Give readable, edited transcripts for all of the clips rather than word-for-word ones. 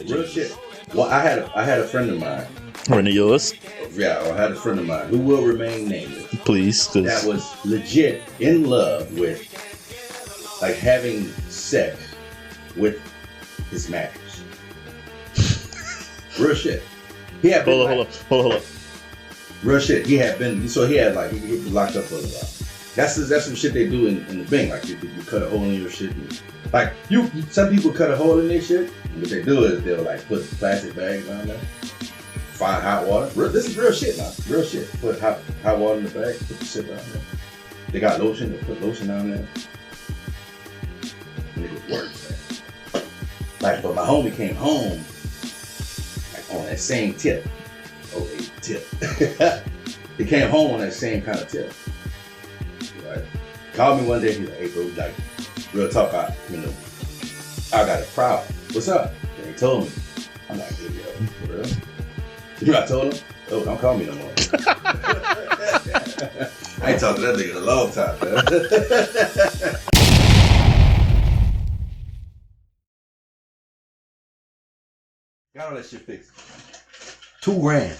Real shit. Well, I had a friend of mine. Friend of yours? Yeah, I had a friend of mine who will remain nameless. Please, that was legit in love with, like, having sex with his mattress. Real shit. He had been hold up. Real shit. He had was locked up for a while. That's some shit they do in the Bing. Like you cut a hole in your shit. Like some people cut a hole in their shit. And what they do is they'll like put plastic bags on there, find hot water. This is real shit now. Real shit. Put hot water in the bag. Put the shit down there. They got lotion. They put lotion down there. And it works. Like, but my homie came home like on that same tip. Oh, tip. He came home on that same kind of tip. Right? Called me one day. He's like, "Hey, bro, like, real talk. I got a problem. What's up?" And he told me. I'm like, "Hey, yo, for real?" You know what I told him? "Oh, don't call me no more." I ain't talked to that nigga in a long time, man. Got all that shit fixed. $2,000.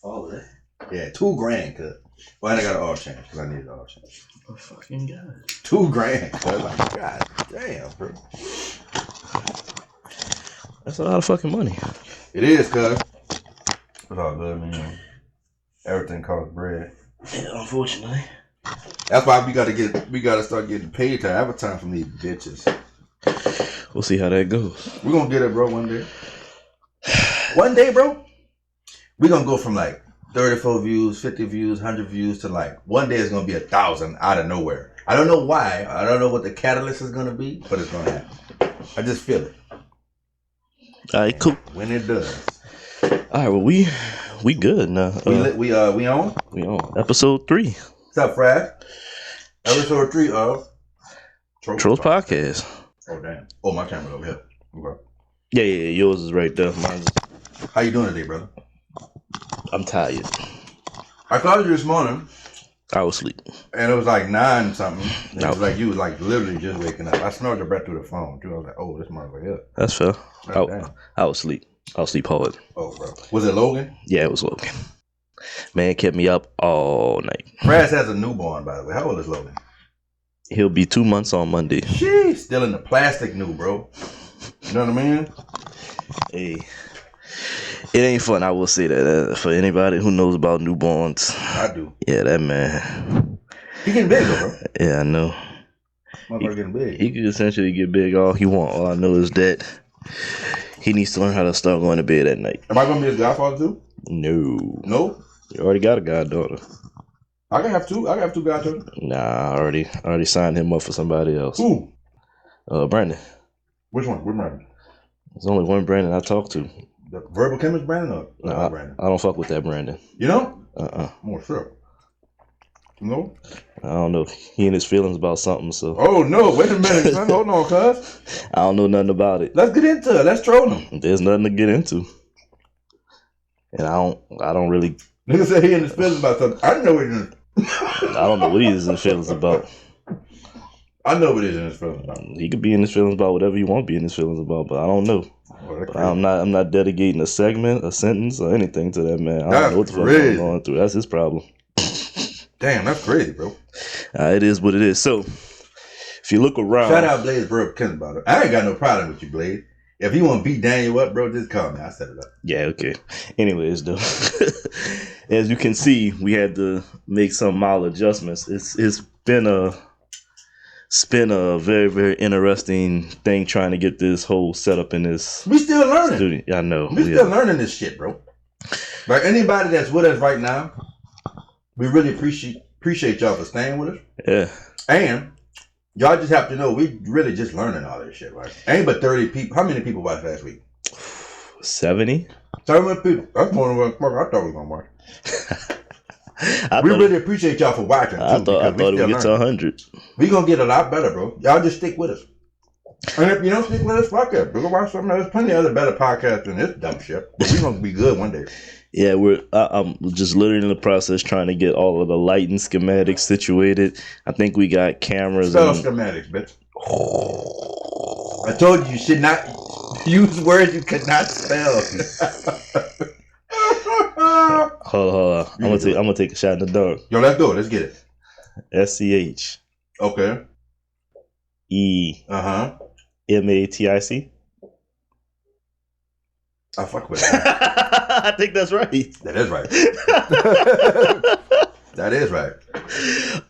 All of that? Yeah, $2,000, cuz. Well, I got an oil change, because I needed an oil change. Oh, fucking God. $2,000, cuz. Like, God damn, bro. That's a lot of fucking money. It is, cuz. It's all good, man. Everything costs bread. Yeah, unfortunately. That's why we gotta start getting paid to advertise from these bitches. We'll see how that goes. We're gonna get it, bro, one day. One day, bro, we're gonna go from like 34 views, 50 views, 100 views to like one day it's gonna be 1,000 out of nowhere. I don't know why. I don't know what the catalyst is gonna be, but it's gonna happen. I just feel it. All right, cool. When it does. All right, well we good now. We on? We on episode 3. What's up, Fraz? Episode 3 of Trollz Podcast. Oh damn! Oh, my camera's over here. Okay. Yeah, yours is right there. Mine's... How you doing today, brother? I'm tired. I called you this morning. I was asleep. And it was like 9 something. And it was like you was like literally just waking up. I snored your breath through the phone too. I was like, oh, this motherfucker here. That's fair. Damn. I was asleep. I was asleep hard. Oh, bro. Was it Logan? Yeah, it was Logan. Man kept me up all night. Fraz has a newborn, by the way. How old is Logan? He'll be 2 months on Monday. Sheesh, still in the plastic new, bro. You know what I mean? Hey, it ain't fun. I will say that for anybody who knows about newborns. I do. Yeah, that man. He getting big, though, bro. Yeah, I know. Motherfucker getting big. He could essentially get big all he want. All I know is that he needs to learn how to start going to bed at night. Am I gonna be his godfather too? No. You already got a goddaughter. I can have two. I got 2 goddaughters. Nah, I already signed him up for somebody else. Who? Brandon. Which one? Which Brandon? There's only one Brandon I talk to. The verbal chemist Brandon or nah, Brandon? I don't fuck with that Brandon. You know? More sure. No? I don't know. He and his feelings about something, so. Oh, no. Wait a minute, son. Hold on, cuz. I don't know nothing about it. Let's get into it. Let's troll him. There's nothing to get into. And I don't really. Nigga said he in his feelings about something. I know what he's in. I don't know what he's in his feelings about. I know what he's in his feelings about. He could be in his feelings about whatever he want to be in his feelings about, but I don't know. Oh, I'm not dedicating a segment, a sentence, or anything to that man. I don't know what the fuck I'm going through. That's his problem. Damn, that's crazy, bro. It is what it is. So, if you look around, shout out Blaze Verb Ken about it. I ain't got no problem with you, Blaze. If you want to beat Daniel up, bro, just call me. I'll set it up. Yeah, okay. Anyways, though, as you can see, we had to make some mild adjustments. It's been a very, very interesting thing trying to get this whole setup in this. We still learning. Studio. I know. We still learning this shit, bro. Like anybody that's with us right now, we really appreciate y'all for staying with us. Yeah. And y'all just have to know we really just learning all this shit, right? Ain't but 30 people. How many people watched last week? 70. 70 people. That's more than what I thought we was gonna watch. We really appreciate y'all for watching. Too, I thought it would get to 100. We gonna get a lot better, bro. Y'all just stick with us. And if you don't stick with us, fuck it. We're gonna watch something. There's plenty of other better podcasts than this dumb shit. But we gonna be good one day. Yeah, I'm just literally in the process trying to get all of the lighting schematics situated. I think we got cameras. Spell schematics, bitch. I told you should not. Use words you cannot spell. Hold on. I'm gonna take a shot in the dark. Yo, let's go. Let's get it. SCH. Okay. MATIC. I fuck with that. I think that's right. That is right. That is right.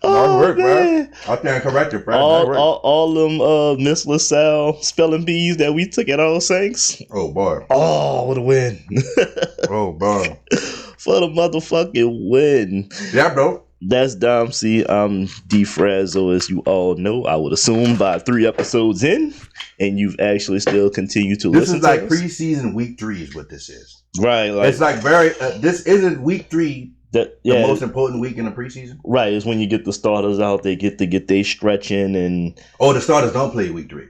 Oh, work, man. bro. I'll stand corrected, bro. All them Miss LaSalle spelling bees that we took at All Saints. Oh boy. Oh, what a win. Oh boy. For the motherfucking win. Yeah, bro. That's Dom C. I'm D.Frazzo, as you all know. I would assume by 3 episodes in, and you've actually still continued to listen to us. This is like preseason week 3 is what this is. Right. Like, it's like very, this isn't week 3 the most important week in the preseason? Right. It's when you get the starters out. They get to get their stretching and... Oh, the starters don't play week 3.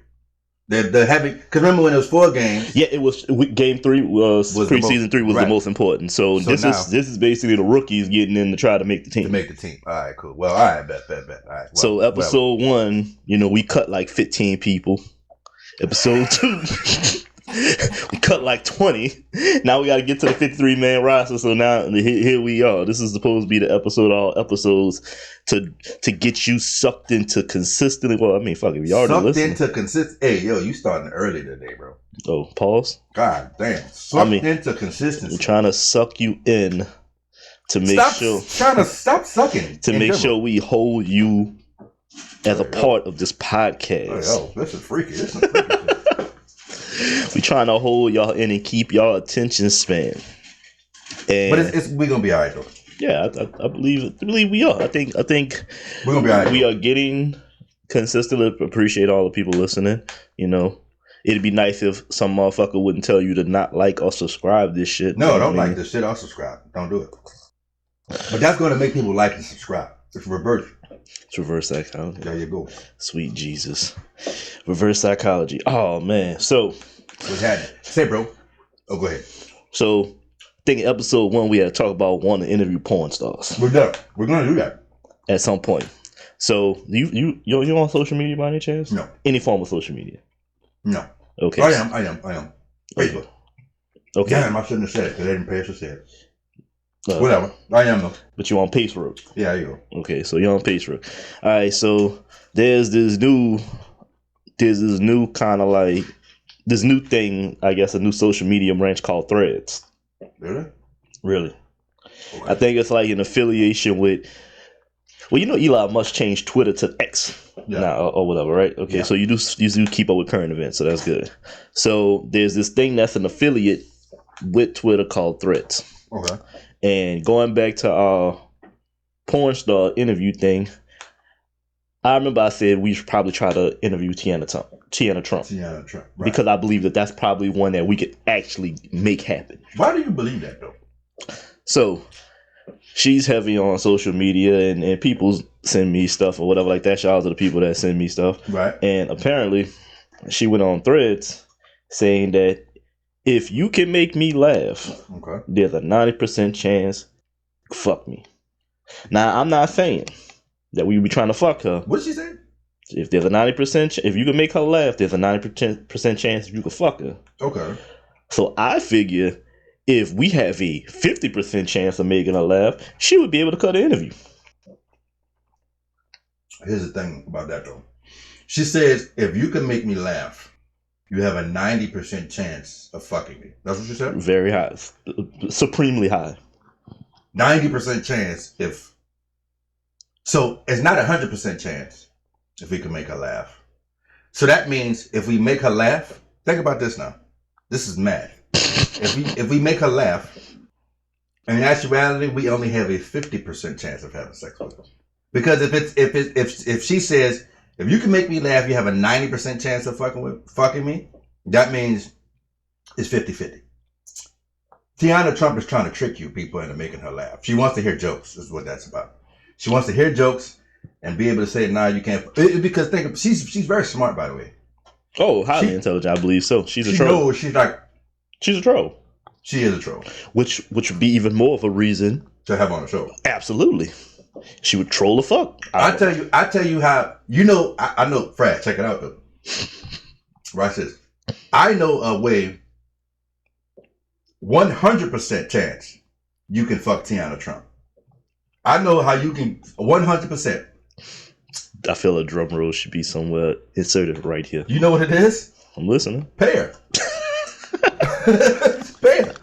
They're having... Because remember when it was 4 games? Yeah, it was... Game 3 was preseason 3 was the most important. So this is basically the rookies getting in to try to make the team. To make the team. All right, cool. Well, all right, bet. All right. Well, so episode 1, we cut like 15 people. Episode 2... we cut like 20. Now we got to get to the 53-man roster. So now here we are. This is supposed to be the episode, all episodes, to get you sucked into consistently. Well, I mean, fuck it, we already listening. Sucked into consistent. Hey, yo, you starting early today, bro. Oh, pause. God damn. Sucked into consistency. We're trying to suck you in to make stop sucking. To make sure we hold you as a part of this podcast. Oh, this is freaky. This is freaky. We trying to hold y'all in and keep y'all attention span. And but we're gonna be all right though. Yeah, I believe we are. I think we're gonna be all right. We are getting consistently. Appreciate all the people listening. It'd be nice if some motherfucker wouldn't tell you to not like or subscribe this shit. No, don't like this shit or subscribe. Don't do it. But that's gonna make people like and subscribe. It's reverse. It's reverse psychology. There you go. Sweet Jesus. Reverse psychology. Oh man. So what's happening? Say, bro. Oh, go ahead. So I think in episode 1 we had to talk about wanting to interview porn stars. We're done. We're gonna do that at some point. So you on social media by any chance? No. Any form of social media? No. Okay. I am. Facebook. Okay. Damn, I shouldn't have said it because they didn't pay us to say it. Whatever. I am though. But you on Facebook? Yeah, you go. Okay, so you're on Facebook. All right, so there's this new kind of like this new thing, I guess, a new social media branch called Threads. Really. Okay. I think it's like an affiliation with. Well, Elon Musk changed Twitter to X now or whatever, right? Okay, yeah. So you do keep up with current events, so that's good. So there's this thing that's an affiliate with Twitter called Threads. Okay. And going back to our porn star interview thing, I remember I said we should probably try to interview Teanna Trump. Right. Because I believe that that's probably one that we could actually make happen. Why do you believe that, though? So, she's heavy on social media and people send me stuff or whatever like that. Shout out to the people that send me stuff. Right. And apparently, she went on Threads saying that if you can make me laugh, there's a 90% chance you fuck me. Now, I'm not saying that we be trying to fuck her. What did she say? If there's a 90%, if you can make her laugh, there's a 90% chance you can fuck her. Okay. So I figure if we have a 50% chance of making her laugh, she would be able to cut an interview. Here's the thing about that, though. She says, if you can make me laugh, you have a 90% chance of fucking me. That's what she said? Very high. Supremely high. 90% chance if... So, it's not 100% chance if we can make her laugh. So that means if we make her laugh... Think about this now. This is math. If we make her laugh, in actuality, we only have a 50% chance of having sex with her. Because if she says... If you can make me laugh, you have a 90% chance of fucking me. That means it's 50-50. Teanna Trump is trying to trick you people into making her laugh. She wants to hear jokes. Is what that's about. She wants to hear jokes and be able to say, "Nah, you can't." Because she's very smart, by the way. Oh, highly intelligent. I believe so. She's a troll. No, she's a troll. She is a troll. Which would be even more of a reason to have on the show. Absolutely. She would troll the fuck. I tell you how, I know, Fred, check it out though. Watch this. I know a way, 100% chance you can fuck Teanna Trump. I know how you can, 100%. I feel a drum roll should be somewhere inserted right here. You know what it is? I'm listening. Pay her. Pay her.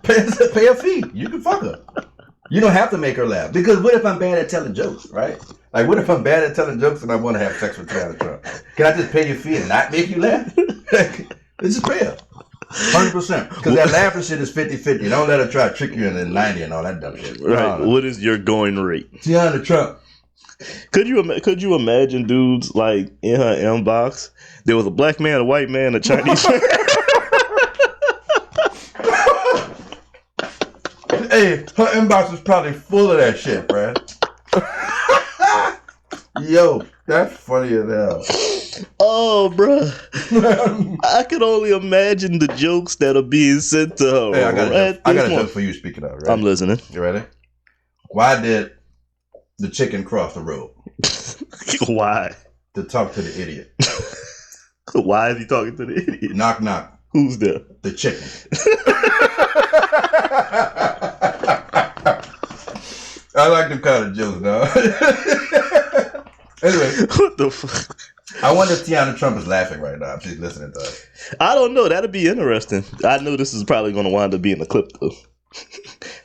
Pay a fee. You can fuck her. You don't have to make her laugh. Because what if I'm bad at telling jokes, right? Like, what if I'm bad at telling jokes and I want to have sex with Teanna Trump? Can I just pay your fee and not make you laugh? Let's just pay her. 100%. Because that laughing shit is 50-50. Don't let her try to trick you into 90 and all that dumb shit. Right. No. What is your going rate? Teanna Trump. Could you imagine dudes like in her inbox? There was a black man, a white man, a Chinese man. Hey, her inbox is probably full of that shit, bruh. Yo, that's funny as hell. Oh, bruh. I could only imagine the jokes that are being sent to her. Hey, I got a joke for you, speaking of. Right? I'm listening. You ready? Why did the chicken cross the road? Why? To talk to the idiot. Why is he talking to the idiot? Knock, knock. Who's there? The chicken. I like them kind of jokes, dog. Anyway. What the fuck? I wonder if Teanna Trump is laughing right now if she's listening to us. I don't know. That'd be interesting. I know this is probably going to wind up being a clip, though.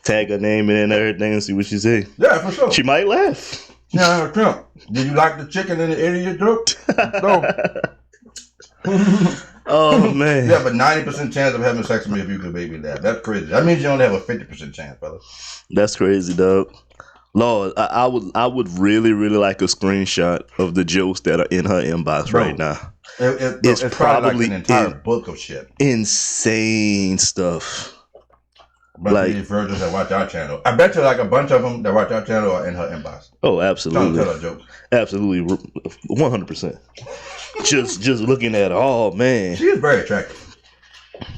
Tag her name in and everything and see what she say. Yeah, for sure. She might laugh. Teanna Trump, did you like the chicken and the idiot joke? No. Oh, man. You have a 90% chance of having sex with me if you could make me laugh. That's crazy. That means you only have a 50% chance, brother. That's crazy, dog. Lord, I would really, really like a screenshot of the jokes that are in her inbox right now. It's probably like an entire book of shit. Insane stuff. But like these virgins that watch our channel, I bet you like a bunch of them that watch our channel are in her inbox. Oh, absolutely. Trying to tell her jokes. Absolutely, 100%. Just looking at her, oh man, she is very attractive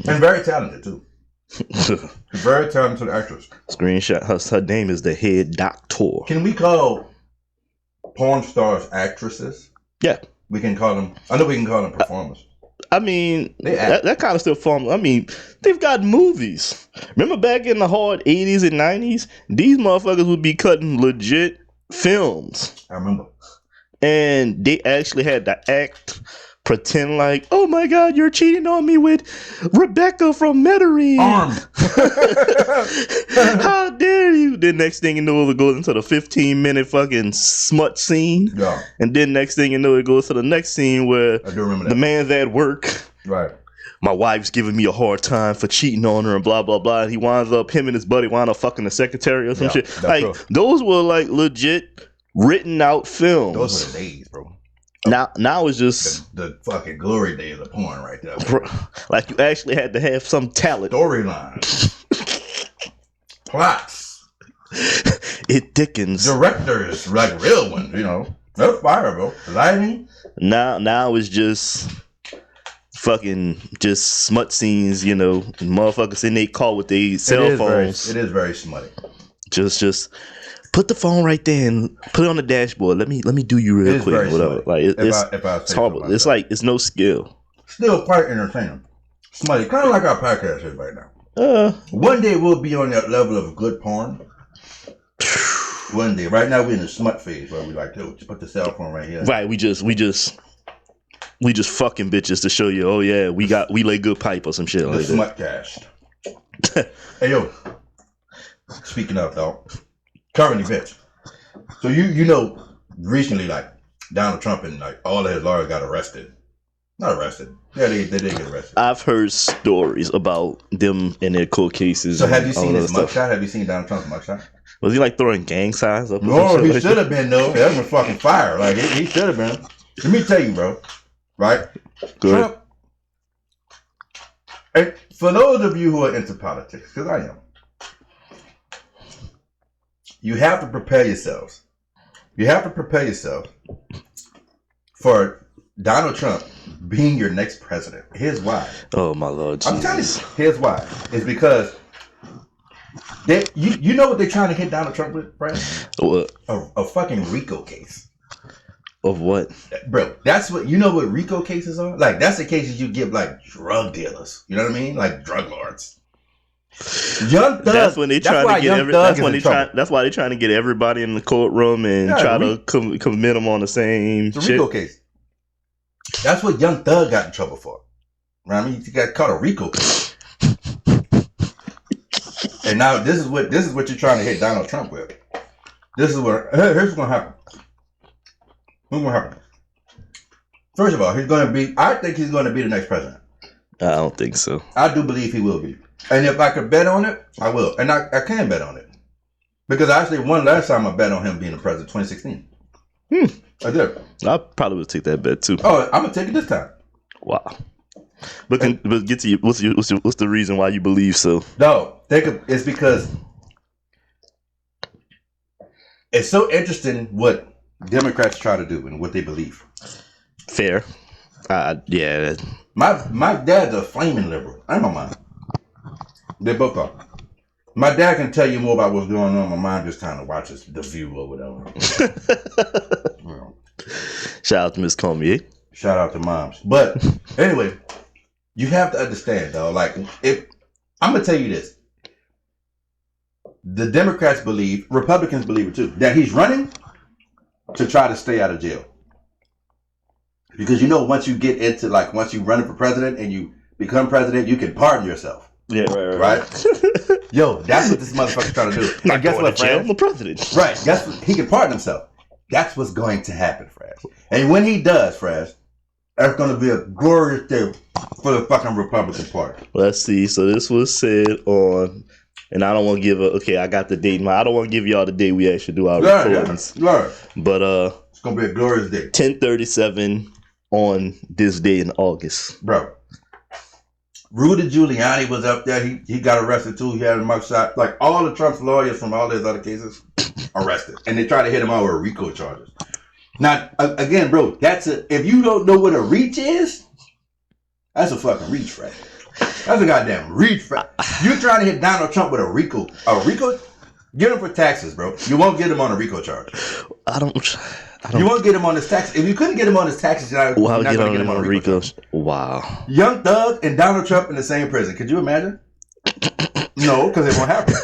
and very talented too. Very talented actress. Screenshot. Her name is the head doctor. Can we call porn stars actresses? Yeah, we can call them. I know we can call them performers. I mean, that kind of still form. I mean, they've got movies. Remember back in the hard 80s and 90s, these motherfuckers would be cutting legit films. I remember. And they actually had to pretend like, oh my God, you're cheating on me with Rebecca from Metairie. Arm. How dare you? Then next thing you know, it goes into the 15-minute fucking smut scene. Yeah. And then next thing you know, it goes to the next scene where I do remember that. The man's at work. Right. My wife's giving me a hard time for cheating on her and blah, blah, blah. And him and his buddy wind up fucking the secretary or some shit. Like, true. Those were like legit written out films. Those were the days, bro. Now it's just the fucking glory days of porn right there. Bro, like you actually had to have some talent. Storylines. Plots. It thickens. Directors, like real ones, you know. That's fire, bro. Lighting. Now it's just fucking just smut scenes, you know. Motherfuckers in their car with their cell phones. It is very smutty. Just put the phone right there and put it on the dashboard. Let me do you real quick or whatever. Like it's horrible. It's like it's no skill. Still quite entertaining. Smutty, kind of like our podcast is right now. One day we'll be on that level of good porn. One day. Right now we're in the smut phase where we like to put the cell phone right here. Right. We just fucking bitches to show you. Oh yeah, we lay good pipe or some shit like that. Smut cast. Hey yo. Speaking of dog. Current events. So you know, recently, like Donald Trump and like all of his lawyers got arrested. Not arrested. Yeah, they did get arrested. I've heard stories about them in their court cases. So have you seen his mugshot? Have you seen Donald Trump's mugshot? Was he like throwing gang signs up? No, he should have been though. That was fucking fire. Like he should have been. Let me tell you, bro. Right? Good. Trump. And for those of you who are into politics, because I am. You have to prepare yourselves. You have to prepare yourself for Donald Trump being your next president. Here's why. Oh my Lord Jesus. I'm telling you. Here's why. It's because you know what they're trying to hit Donald Trump with, Brad? What? A fucking RICO case. Of what? Bro, that's what, you know what RICO cases are? Like, that's the cases you give, like, drug dealers. You know what I mean? Like, drug lords. Young Thug. That's when they try to get that's why they're trying to get everybody in the courtroom and try to commit them on the same it's a RICO case. That's what Young Thug got in trouble for. Right? I mean, he got caught a RICO case. And now this is what you're trying to hit Donald Trump with. Here's what's gonna happen. What's gonna happen? First of all, I think he's gonna be the next president. I don't think so. I do believe he will be. And if I could bet on it, I will. And I can bet on it. Because I actually won last time I bet on him being the president, 2016. I did. I probably would take that bet too. Oh, I'm gonna take it this time. Wow. But get to you. What's the reason why you believe so? No, it's because it's so interesting what Democrats try to do and what they believe. Fair. Yeah. My dad's a flaming liberal. I'm a mom. They both are. My dad can tell you more about what's going on. My mom just kind of watches The View or whatever. Shout out to Miss Cormier. Shout out to moms. But anyway, you have to understand, though. Like, I'm gonna tell you this: the Democrats believe, Republicans believe it too, that he's running to try to stay out of jail. Because once you get into once you run for president and you become president, you can pardon yourself. Yeah, right. Yo, that's what this motherfucker's trying to do. Not guess what, Fred? I'm the president. Right. Guess what? He can pardon himself. That's what's going to happen, Fred. And when he does, Fred, that's going to be a glorious day for the fucking Republican Party. Let's see. So this was said on, and I don't want to give I got the date. I don't want to give y'all the day we actually do our recordings. Yeah. But it's going to be a glorious day. 10:37 on this day in August. Bro. Rudy Giuliani was up there. He got arrested too. He had a mugshot. Like all of Trump's lawyers from all those other cases arrested. And they tried to hit him out with RICO charges. Now, again, bro, if you don't know what a reach is, that's a fucking reach, Fred. That's a goddamn reach, Fred. You're trying to hit Donald Trump with a RICO. Get him for taxes, bro. You won't get him on a RICO charge. You won't get him on his taxes. If you couldn't get him on his taxes, you're not going to get him on a RICO charge. Wow. Young Thug and Donald Trump in the same prison. Could you imagine? No, because it won't happen.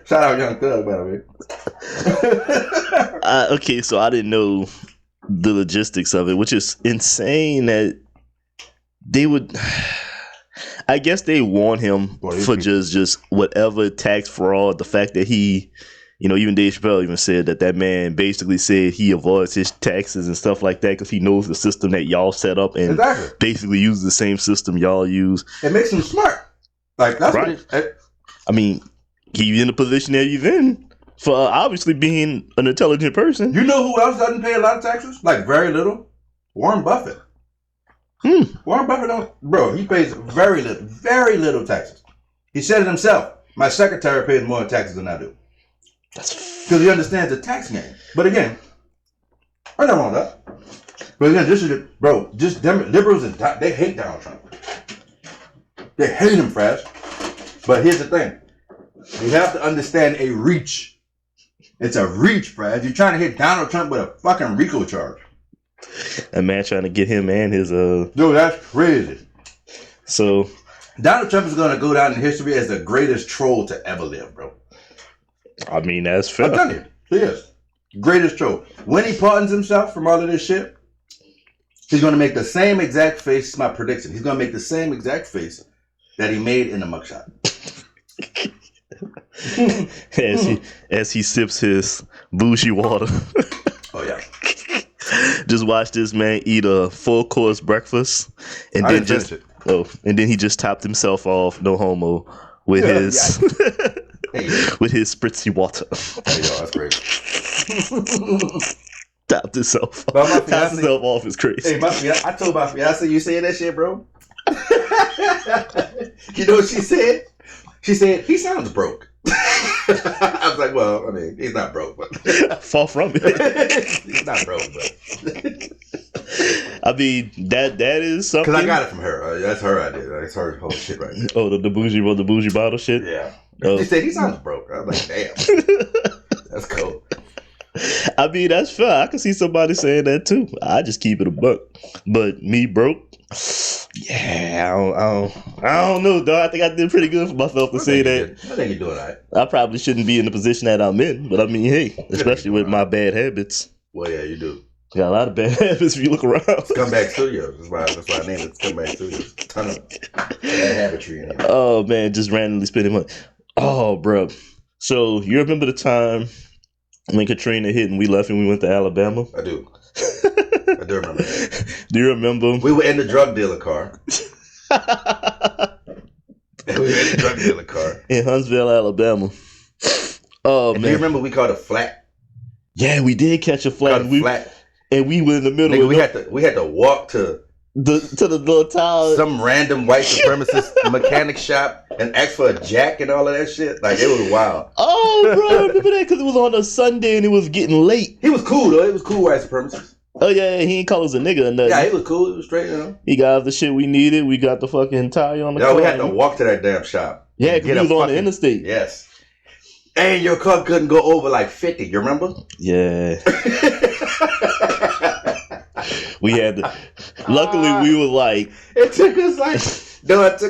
Shout out Young Thug, by the way. Okay, so I didn't know the logistics of it, which is insane that they would... I guess they want him for just whatever tax fraud, the fact that he... even Dave Chappelle even said that man basically said he avoids his taxes and stuff like that because he knows the system that y'all set up and basically uses the same system y'all use. It makes him smart. Like, that's right. What he's in the position that he's in for obviously being an intelligent person. You know who else doesn't pay a lot of taxes? Like, very little? Warren Buffett. Warren Buffett he pays very little taxes. He said it himself. My secretary pays more taxes than I do. Because he understands the tax game. But again, I don't want that. But again, liberals they hate Donald Trump. They hate him, Fraz. But here's the thing. You have to understand a reach. It's a reach, Fraz. You're trying to hit Donald Trump with a fucking RICO charge. A man trying to get him and his Dude, that's crazy. So Donald Trump is going to go down in history as the greatest troll to ever live, bro. I mean, that's fair. I'm telling you, he is. Greatest troll. When he pardons himself from all of this shit, he's going to make the same exact face. It's my prediction. He's going to make the same exact face that he made in the mugshot. as he sips his bougie water. Oh, yeah. Just watch this man eat a full course breakfast and then he just topped himself off, no homo, with his with his spritzy water. Hey, yo, that's great. Topped himself off is crazy. Hey, I told my fiance you saying that shit, bro. You know what she said? She said, he sounds broke. I was like, well, I mean, he's not broke, but far from it. He's not broke, but I mean, that is something. Because I got it from her. That's her idea. That's her whole shit right there. Oh, the bougie bottle shit? Yeah. Oh. She said, he sounds broke. I was like, damn. That's cool. I mean, that's fair. I can see somebody saying that too. I just keep it a buck. But me broke, yeah, I don't know, dog. I think I did pretty good for myself to say that. I think you're doing all right. I probably shouldn't be in the position that I'm in, but I mean, hey, especially with my bad habits. Well, yeah, you do. Got a lot of bad habits if you look around. Scumbag Studios. That's why I named it Scumbag Studios. Ton of bad habitry in it. Oh man, just randomly spending money. Oh, bro. So you remember the time when Katrina hit and we left and we went to Alabama? I do. I do remember that. Do you remember? We were in the drug dealer car. In Huntsville, Alabama. Oh, man. Do you remember we caught a flat? Yeah, we did catch a flat. And we were in the middle Nigga, of we had to walk to the little town. Some random white supremacist mechanic shop and ask for a jack and all of that shit. Like, it was wild. Oh, bro, I remember that because it was on a Sunday and it was getting late. He was cool, though. He was cool white supremacist. Oh, yeah, he ain't call us a nigga or nothing. Yeah, he was cool. He was straight, you know. He got us the shit we needed. We got the fucking tire on the car. No, we had to walk to that damn shop. Yeah, because he was on the interstate. Yes. And your car couldn't go over like 50, you remember? Yeah. We had to. Luckily, we were like. It took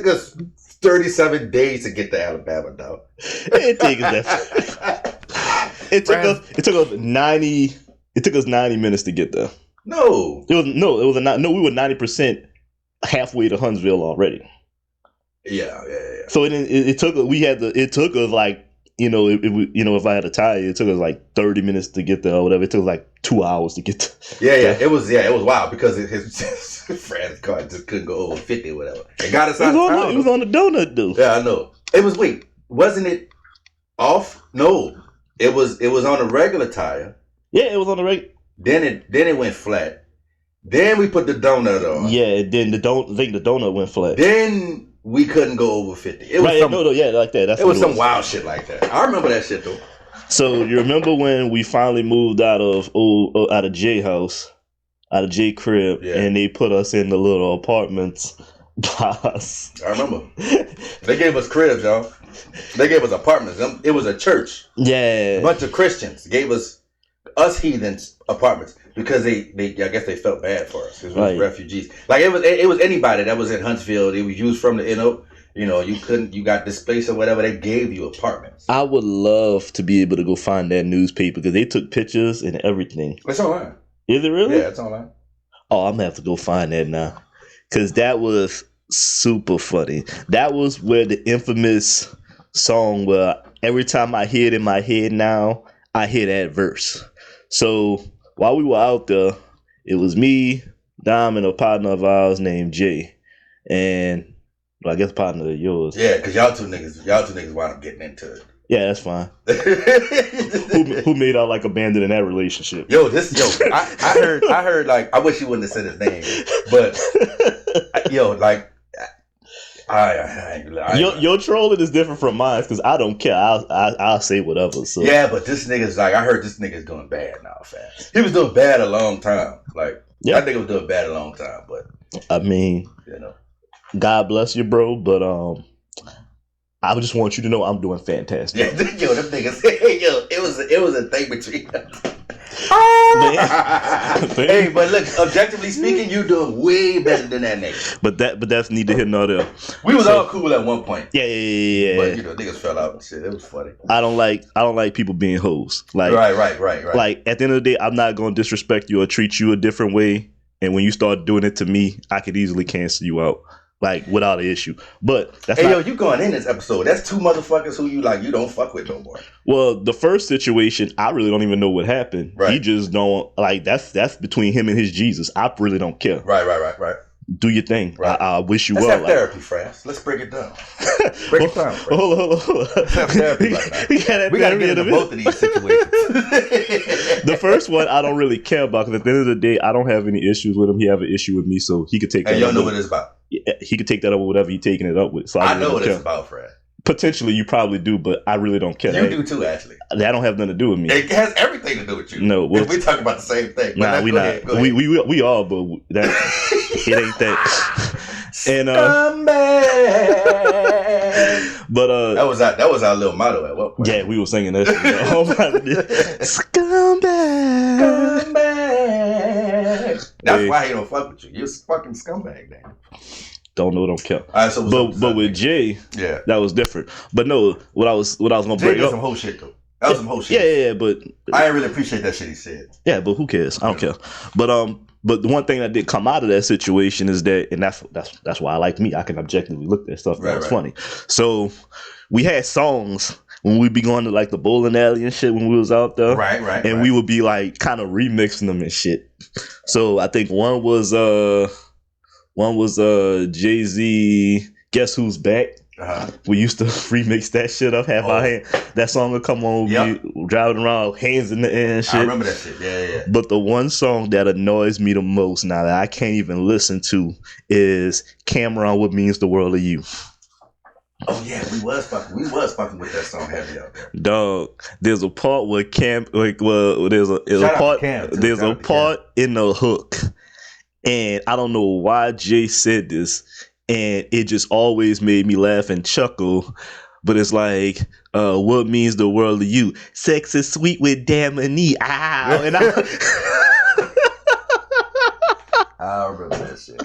us 37 days to get to Alabama, though. It took us 90. It took us 90 minutes to get there. No. We were 90% halfway to Huntsville already. Yeah. So it took us like, if I had a tire, it took us like 30 minutes to get there or whatever. It took like 2 hours to get there. Yeah. It was wild because his friend's car just couldn't go over 50 or whatever. It got us out of town. It was on the donut, dude. Yeah, I know. Wasn't it off? No. It was on a regular tire. Yeah, it was on the regular. Then it went flat. Then we put the donut on. Yeah, then the donut went flat. Then we couldn't go over 50. It was like that. It was some wild shit like that. I remember that shit though. So you remember when we finally moved out of J house, out of J crib, and they put us in the little apartments by us. I remember. They gave us cribs, y'all. They gave us apartments. It was a church. Yeah. A bunch of Christians gave us heathens apartments because I guess they felt bad for us because we was refugees. Like it was anybody that was in Huntsville. They were used from the you got displaced or whatever. They gave you apartments. I would love to be able to go find that newspaper because they took pictures and everything. It's online. Is it really? Yeah, it's online. Oh, I'm gonna have to go find that now because that was super funny. That was where the infamous song where every time I hear it in my head now, I hear that verse. So while we were out there, it was me, Dom, and a partner of ours named Jay, and I guess partner of yours. Yeah, because y'all two niggas wound up getting into it. Yeah, that's fine. who made out like abandoned in that relationship? I heard like I wish you wouldn't have said his name, but your trolling is different from mine because I don't care. I'll say whatever. So yeah, but this nigga's like I heard this nigga's doing bad now, fam. He was doing bad a long time. Like I think he was doing bad a long time, but I mean, God bless you, bro. But I just want you to know I'm doing fantastic. Yeah, them niggas. It was a thing between us. Hey, but look, objectively speaking, you doing way better than that nigga. But that's neither here nor there. We was all cool at one point. Yeah. But niggas fell out and shit. It was funny. I don't like people being hoes. Like right. Like at the end of the day, I'm not gonna disrespect you or treat you a different way. And when you start doing it to me, I could easily cancel you out. Like without an issue, but that's you going in this episode? That's two motherfuckers who you don't fuck with no more. Well, the first situation, I really don't even know what happened. Right. He just don't like that's between him and his Jesus. I really don't care. Right. Do your thing. Right. I wish you Let's well. Have therapy, Fraz. Let's break it down. Break it down. Hold on. Let's have therapy right now. We gotta get into both of these situations. The first one I don't really care about because at the end of the day, I don't have any issues with him. He have an issue with me, so he could take that. And you don't know what it's about. He could take that up with whatever he's taking it up with. So I know what it's about, Fred. Potentially, you probably do, but I really don't care. You do too, actually. That don't have nothing to do with me. It has everything to do with you. No, we talk about the same thing. Nah, we not. Go ahead. We all, but that it ain't that. And But that was our little motto at what point? Yeah, we were singing that shit. Scumbag. That's why he don't fuck with you. You're a fucking scumbag, man. Don't know, don't care. All right, so but with Jay, that was different. But no, what I was gonna Jay bring did up some whole shit though. That was some whole shit. Yeah, but I didn't really appreciate that shit he said. Yeah, but who cares? I don't care. But the one thing that did come out of that situation is that, and that's why I like me. I can objectively look at stuff that was funny. So we had songs when we be going to like the bowling alley and shit when we was out there, and we would be like kind of remixing them and shit. So I think one was Jay-Z, Guess Who's Back. We used to remix that shit up, have our hand. That song would come on, we driving around, hands in the air and shit. I remember that shit, yeah. But the one song that annoys me the most now that I can't even listen to is Cameron, What Means the World to You. Oh yeah, we was fucking with that song heavy out there. Dog, there's a part where there's a part in the hook, and I don't know why Jay said this, and it just always made me laugh and chuckle. But it's like, what means the world to you? Sex is sweet with Damini. Ow. And I remember that shit.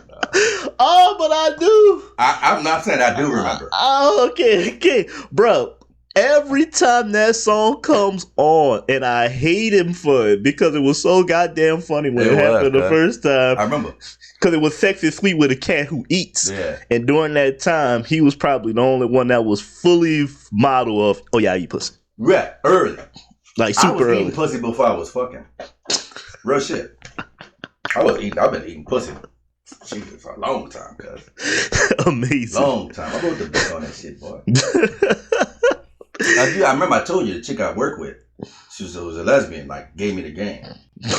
Oh, but I do. I'm not saying I do remember. Oh, okay. Bro, every time that song comes on, and I hate him for it because it was so goddamn funny when it happened the first time. I remember. Because it was Sex is Sweet with a cat who eats. Yeah. And during that time, he was probably the only one that was fully model of, oh yeah, I eat pussy. Yeah, early. Like super early. I was eating pussy before I was fucking. Real shit. I've been eating pussy for a long time, cuz. Amazing. Long time. I wrote the book on that shit, boy. I remember I told you the chick I work with, she was a lesbian, like gave me the game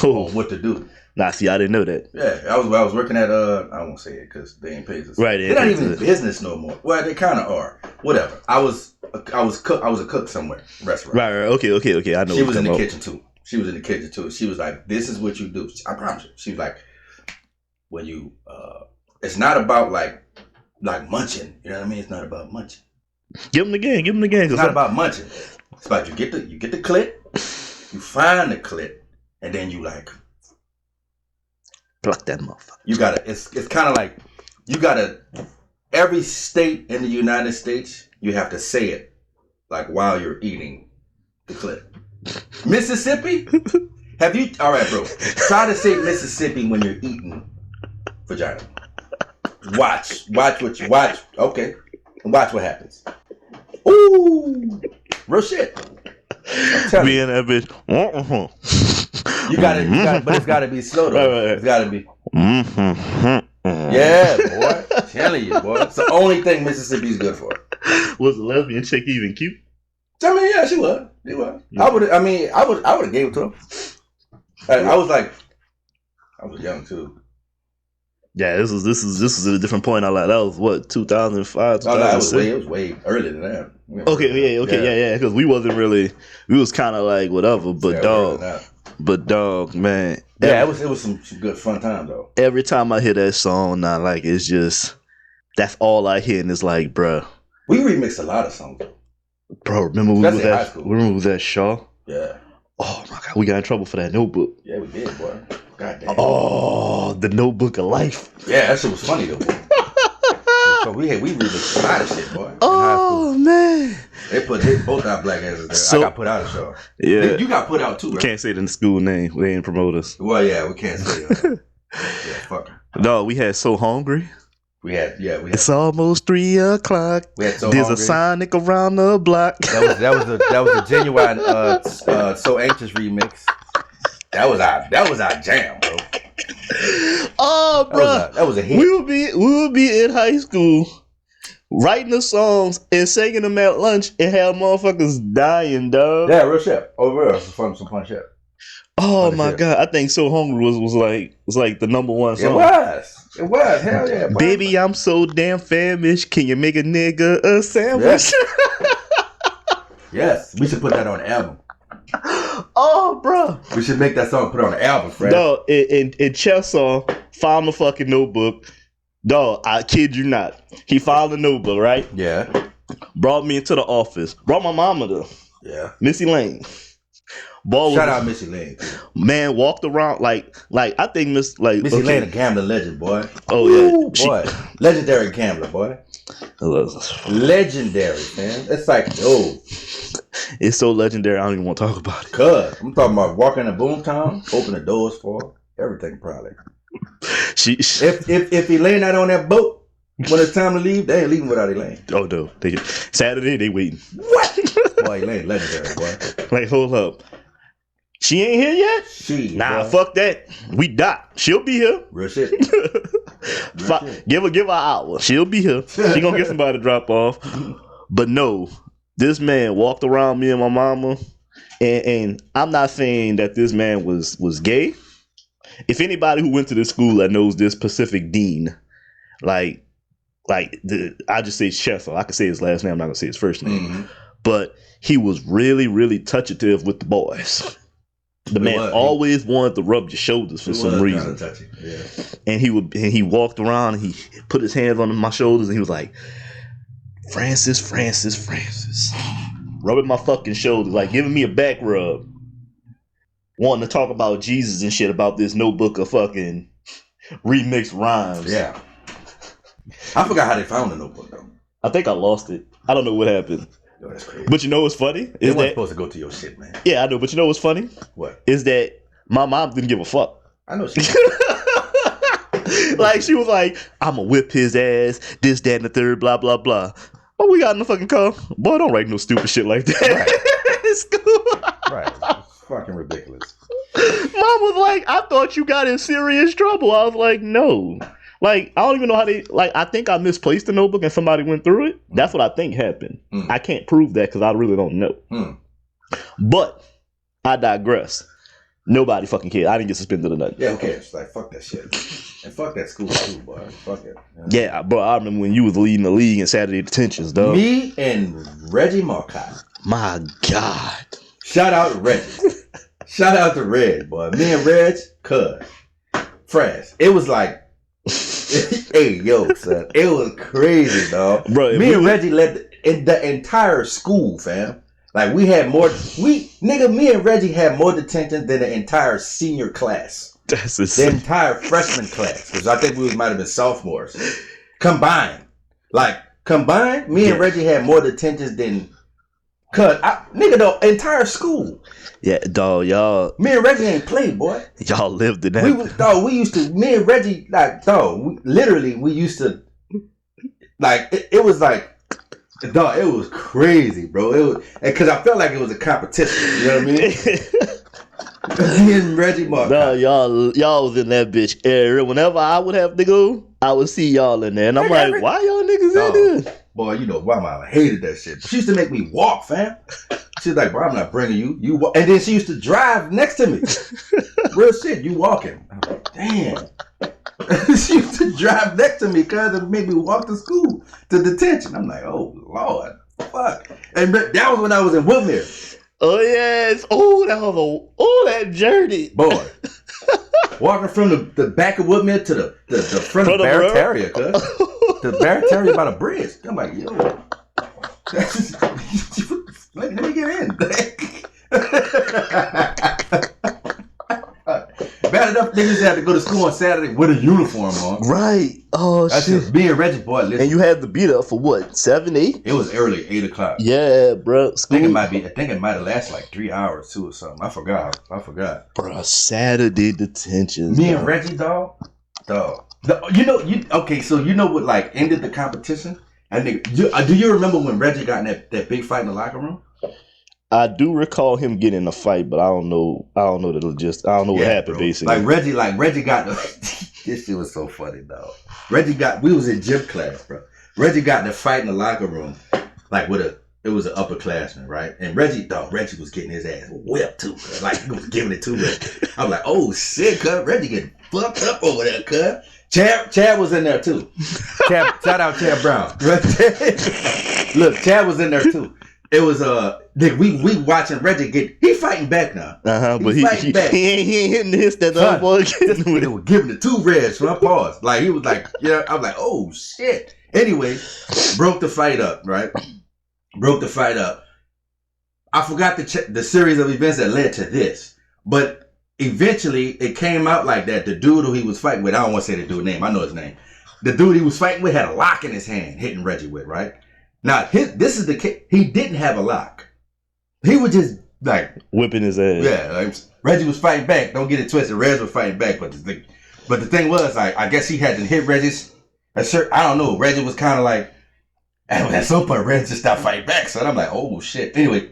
on what to do. Nah, see, I didn't know that. Yeah, I was working at I won't say it because they ain't paid us. Right, they're not even in business no more. Well, they kind of are. Whatever. I was a cook somewhere, restaurant. Right. Okay. I know. She was in the kitchen too. She was like, "This is what you do." I promise you. She was like, "When you, it's not about like munching. You know what I mean? It's not about munching. Give them the game. It's not about munching. It's about you get the clit, you find the clit, and then you like." Pluck that motherfucker. You gotta. It's kind of like you gotta. Every state in the United States, you have to say it like while you're eating the clip. Mississippi? Have you? All right, bro. Try to say Mississippi when you're eating vagina. Watch what you watch. Okay, and watch what happens. Ooh, real shit. Being that bitch. You gotta, but it's gotta be slow though. Right. It's gotta be. Yeah, boy. I'm telling you, boy. It's the only thing Mississippi's good for. Was the lesbian chick even cute? I mean, yeah, she was. She was. Yeah. I would have gave it to her. I was young too. Yeah, this is at a different point. I like that was what 2005. Oh, no, it was way earlier than that. Okay, yeah. Because we was kind of like whatever, but dog, man. Yeah, it was some good fun time though. Every time I hear that song now, like it's just that's all I hear, and it's like, bruh. We remixed a lot of songs. Bro, remember we was at Shaw? Yeah. Oh my god, we got in trouble for that Notebook. Yeah, we did, boy. Goddamn. Oh, the Notebook of Life. Yeah, that shit was funny though, boy. So we remixed a lot of shit, boy. Oh man. They both our black asses there. So, I got put out of Shaw. Yeah. You got put out too, right? Can't say it in the school name. They ain't promote us. Well, yeah, we can't say it. Yeah, fuck her. No, we had So Hungry. We had. It's almost 3:00. We had So There's Hungry. A Sonic around the block. That was a genuine So Anxious remix. That was our jam, bro. Oh, bro, that was a hit. We would be in high school writing the songs and singing them at lunch and have motherfuckers dying, dog. Yeah, real shit. Over real, some fun shit. Oh my god, I think So Hungry was like the number one song. It was. Hell yeah, boy. Baby, I'm so damn famished. Can you make a nigga a sandwich? Yes, we should put that on the album. Oh, bro. We should make that song, put it on the album, Fred. Dog, in Chess song, found the fucking Notebook. Dog, I kid you not. He found the Notebook, right? Yeah. Brought me into the office. Brought my mama there. Yeah. Missy Lane. Shout out Missy Lane. Man, walked around like I think Missy Lane, a gambling legend, boy. Oh yeah, boy, legendary gambler, boy. Legendary, man. It's like, it's so legendary. I don't even want to talk about it. Cause I'm talking about walking in Boomtown, open the doors for her, everything probably. If Elaine not on that boat when it's time to leave, they ain't leaving without Elaine. Oh no, Saturday they waiting. What? Boy, Elaine legendary, boy. Like, hold up. She ain't here yet? Nah, boy. Fuck that. We dot. She'll be here. Real shit. Give her an hour. She'll be here. She gonna get somebody to drop off. But no, this man walked around me and my mama, and I'm not saying that this man was gay. If anybody who went to this school that knows this Pacific Dean, I just say Sheffer. I can say his last name. I'm not gonna say his first name. Mm-hmm. But he was really, really touchative with the boys. The man always wanted to rub your shoulders for some reason. Yeah. And he walked around and he put his hands on my shoulders and he was like, Francis. Rubbing my fucking shoulders, like giving me a back rub. Wanting to talk about Jesus and shit about this notebook of fucking remixed rhymes. Yeah. I forgot how they found the notebook though. I think I lost it. I don't know what happened. Yo, that's crazy. But you know what's funny? It wasn't supposed to go to your shit, man. Yeah, I know. But you know what's funny? What? Is that my mom didn't give a fuck. I know she like, she was like, I'm going to whip his ass, this, that, and the third, blah, blah, blah. Oh, we got in the fucking car. Boy, don't write no stupid shit like that. Right. It's cool. Right. It's fucking ridiculous. Mom was like, I thought you got in serious trouble. I was like, no. Like, I don't even know how they, like, I think I misplaced the notebook and somebody went through it. That's what I think happened. I can't prove that because I really don't know. But I digress. Nobody fucking cared. I didn't get suspended or nothing. Yeah, who cares? Like, fuck that shit. And fuck that school too, boy. Fuck it. Yeah, bro, I remember when you was leading the league in Saturday detentions, dog. Me and Reggie Marcotte. My God. Shout out Reggie. Shout out to Reg, boy. Me and Reg, Fresh. It was like, hey, yo, son. It was crazy, dog. Bro, me and Reggie led the entire school, fam. Like, me and Reggie had more detention than the entire senior class. That's insane. The entire freshman class. Because I think we might have been sophomores. Combined, me and Reggie had more detentions than, the entire school. Yeah, dog, y'all. Me and Reggie ain't played, boy. Y'all lived in that. We used to, me and Reggie, we used to, like, it was like, dog, it was crazy, bro. It was, because I felt like it was a competition. You know what I mean? Me and Reggie Mark. No, y'all was in that bitch area. Whenever I would have to go, I would see y'all in there, and I'm like, why y'all niggas in there? Boy, you know, my mama hated that shit. She used to make me walk, fam. She's like, bro, I'm not bringing you. You walk. And then she used to drive next to me. Real shit, you walking. I'm like, damn. She used to drive next to me because it made me walk to school, to detention. I'm like, oh, Lord, fuck. And that was when I was in Woodmere. Oh, yes. Oh, that journey. Boy. Walking from the back of Woodmere to the front of Barataria, cuz. The Barataria by the bridge. I'm like, yo. Let me get in. Bad enough niggas had to go to school on Saturday with a uniform on. Right. Oh, shit. Me and Reggie, boy, listen. And you had to be there for what, 7, 8? It was early, 8 o'clock. Yeah, bro. School. I think it might have lasted like 3 hours too or something. I forgot. Bro, Saturday detention. Me and Reggie, dog. Okay, so you know what like ended the competition? I think. Do you remember when Reggie got in that big fight in the locker room? I do recall him getting in a fight, but I don't know the logistics. I don't know what happened, bro. Basically. Reggie got this shit was so funny, dog. We was in gym class, bro. Reggie got in a fight in the locker room, like it was an upperclassman, right? And Reggie was getting his ass whipped too, cuz. Like he was giving it to Reggie. I was like, oh shit, cuz Reggie getting fucked up over there, cuz. Chad was in there too. Shout out Chad Brown. Look, Chad was in there too. It was we watching Reggie he fighting back now. But he ain't hitting this that the other boy getting with it. Giving it 2 reds from my paws. Like he was like, yeah, I was like, oh shit. Anyway, broke the fight up, right? Broke the fight up. I forgot the series of events that led to this, but eventually it came out like that. The dude who he was fighting with, I don't want to say the dude's name. I know his name. The dude he was fighting with had a lock in his hand, hitting Reggie with, right? Now, this is the case. He didn't have a lock. He was just like whipping his ass. Yeah, like, Reggie was fighting back. Don't get it twisted. Reg was fighting back, but the thing was, like, I guess he had to hit Reggie's. I don't know. Reggie was kind of like, at some point, Reggie just stopped fighting back. So I'm like, oh shit. Anyway,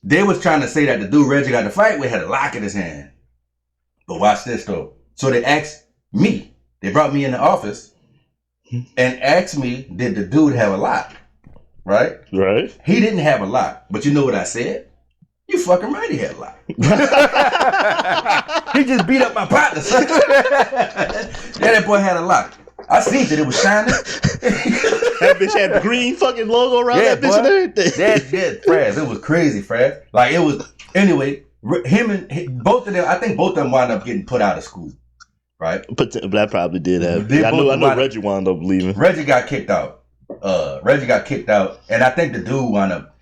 they was trying to say that the dude Reggie got to fight with had a lock in his hand. But watch this though. So they asked me. They brought me in the office and asked me, did the dude have a lock? Right? Right. He didn't have a lock. But you know what I said? You fucking right, he had a lock. He just beat up my partner, son. Yeah, that boy had a lock. I seen that it was shining. That bitch had the green fucking logo around that bitch and everything. That Fraz. It was crazy, Fraz. Like, it was, anyway, both of them, I think both of them wound up getting put out of school. Right? But that probably did happen. I know Reggie wound up leaving. Reggie got kicked out. And I think the dude wound up,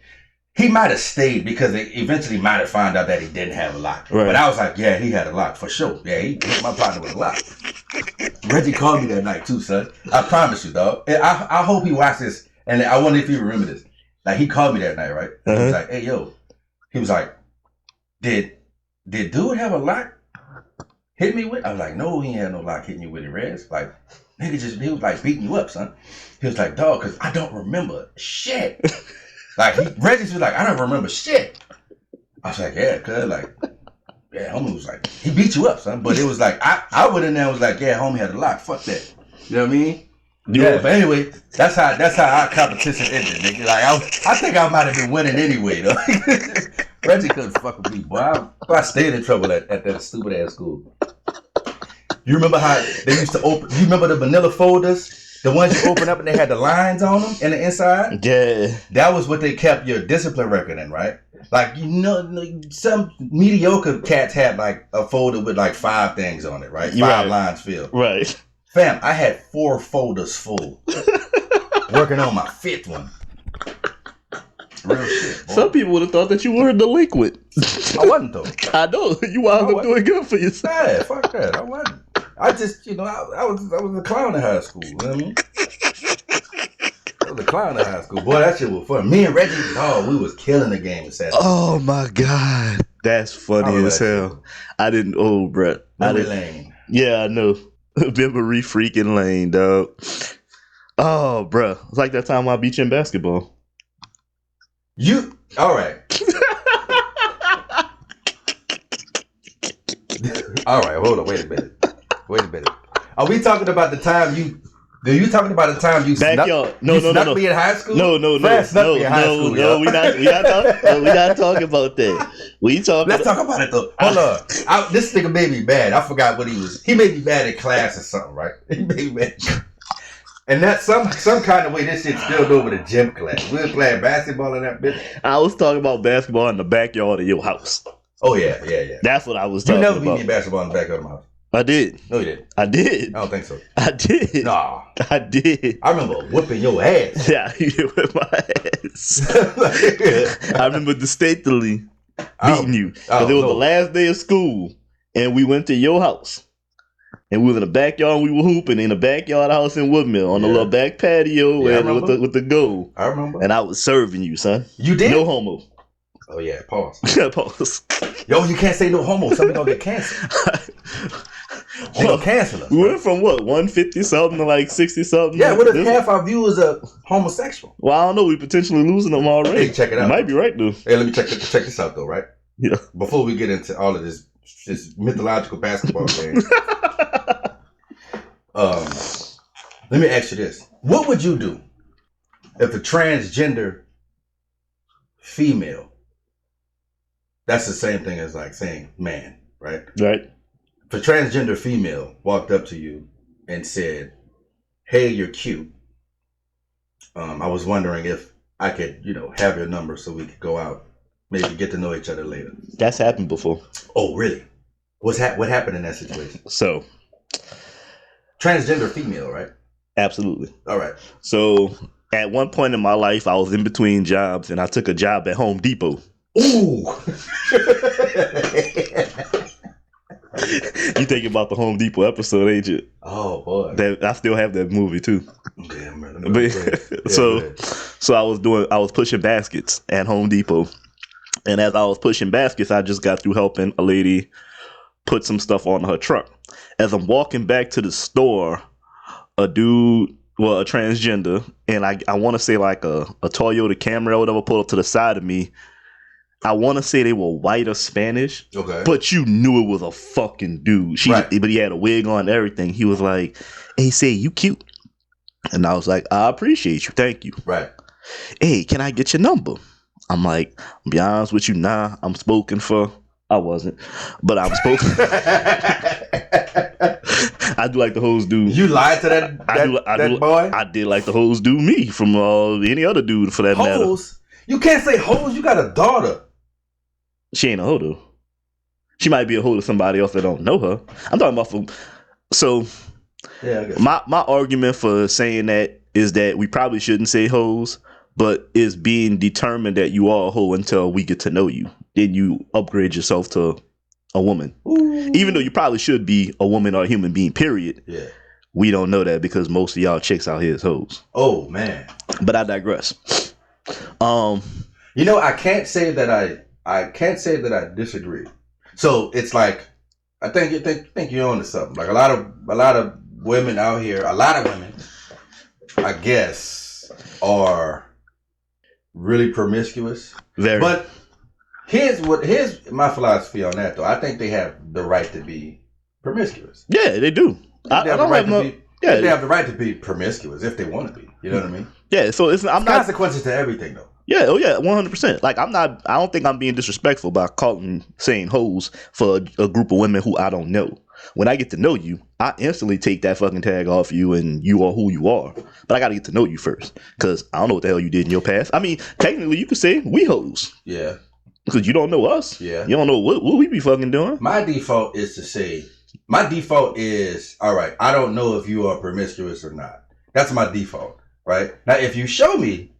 he might have stayed because they eventually might have found out that he didn't have a lock. Right. But I was like, yeah, he had a lock for sure. Yeah, he hit my partner with a lock. Reggie called me that night too, son. I promise you, dog. I hope he watched this, and I wonder if he remember this. Like, he called me that night, right? He was like, hey, yo. He was like, did dude have a lock hit me with? I was like, no, he ain't had no lock hitting you with it, Rez. Like, nigga he was like beating you up, son. He was like, dog, because I don't remember shit. Like, Reggie was like, I don't remember shit. I was like, yeah, cuz, like, yeah, homie was like, he beat you up, son. But it was like, I went in there and was like, yeah, homie had a lock. Fuck that. You know what I mean? Yeah, but anyway, that's how our competition ended, nigga. Like, I think I might have been winning anyway, though. Reggie couldn't fuck with me, boy. I stayed in trouble at that stupid ass school. You remember how they used to open? You remember the vanilla folders? The ones you open up and they had the lines on them in the inside? Yeah. That was what they kept your discipline record in, right? Like, you know, some mediocre cats had like a folder with like 5 things on it, right? 5 lines filled. Right. Fam, I had 4 folders full. Working on my 5th one. Real shit, boy. Some people would have thought that you were a delinquent. I wasn't though. I know. You wound up doing good for yourself. Yeah, fuck that. I wasn't. I just, you know, I was a clown in high school. You know what I mean? I was a clown in high school. Boy, that shit was fun. Me and Reggie, we was killing the game in Saturday. Oh my God. That's funny as hell. I didn't, bruh. Memory lane. Yeah, I know. Memory freaking lane, dog. Oh, bruh. It's like that time I beat you in basketball. All right. All right, hold on. Wait a minute. Are we talking about the time Are you talking about the time you snuck me in high school? No. We not talking about that. Let's talk about it though. Hold on. This nigga made me mad. I forgot what he was. He made me mad in class or something, right? He made me mad. And that's some kind of way this shit spilled over to gym class. We were playing basketball in that bitch. I was talking about basketball in the backyard of your house. Oh yeah. That's what I was talking about. You never beat me basketball in the backyard of my house. I did. No, you didn't. I did. I don't think so. I did. Nah. I did. I remember whipping your ass. Yeah, you whipped my ass. I remember distinctly beating you. Because it was the last day of school, and we went to your house. And we was in the backyard, and we were hooping in the backyard house in Woodmill on the little back patio and with the goal. I remember. And I was serving you, son. You did? No homo. Oh, yeah. Pause. Pause. Yo, you can't say no homo. Somebody gonna get canceled. They gonna cancel us. We went from what, 150-something to like 60-something? Yeah, what if half our viewers are homosexual? Well, I don't know. We potentially losing them already. Hey, check it out. You might be right, though. Hey, let me check this out, though, right? Yeah. Before we get into all of this mythological basketball game. Let me ask you this. What would you do if a transgender female, that's the same thing as like saying man, right? Right. If a transgender female walked up to you and said, hey, you're cute. I was wondering if I could, have your number so we could go out, maybe get to know each other later. That's happened before. Oh, really? What happened in that situation? So, transgender female, right? Absolutely. All right. So at one point in my life, I was in between jobs, and I took a job at Home Depot. Ooh. You thinking about the Home Depot episode, ain't you? Oh boy. I still have that movie too. Damn, man. But, so I was pushing baskets at Home Depot, and as I was pushing baskets, I just got through helping a lady put some stuff on her truck. As I'm walking back to the store, a dude, well, a transgender, and I want to say like a Toyota Camry or whatever, pulled up to the side of me. I want to say they were white or Spanish, okay, but you knew it was a fucking dude. But he had a wig on and everything. He was like, "Hey, say you cute," and I was like, "I appreciate you, thank you." Right. Hey, can I get your number? I'm like, I'll be honest with you, nah, I'm spoken for. I wasn't, but I'm spoken. I do like the hoes do. You lied to that boy? I did like the hoes do me from any other dude for that matter. Hoes? You can't say hoes. You got a daughter. She ain't a hoe though. She might be a hoe to somebody else that don't know her. I'm talking about so. Yeah, I guess. My argument for saying that is that we probably shouldn't say hoes, but it's being determined that you are a hoe until we get to know you. Then you upgrade yourself to a woman. Ooh. Even though you probably should be a woman or a human being, period. Yeah. We don't know that because most of y'all chicks out here is hoes. Oh man. But I digress. You know, I can't say that I disagree. So it's like I think you're onto something. Like a lot of women out here, I guess, are really promiscuous. Very. But here's my philosophy on that though. I think they have the right to be promiscuous. Yeah, they do. They have the right to be promiscuous if they want to be. You know what I mean? Yeah. So it's not consequences to everything though. Yeah. Oh yeah. 100%. Like I don't think I'm being disrespectful by saying hoes for a group of women who I don't know. When I get to know you, I instantly take that fucking tag off you and you are who you are. But I got to get to know you first because I don't know what the hell you did in your past. I mean, technically you could say we hoes. Yeah. Because you don't know us. Yeah. You don't know what we be fucking doing. My default is, all right, I don't know if you are promiscuous or not. That's my default, right? Now, if you show me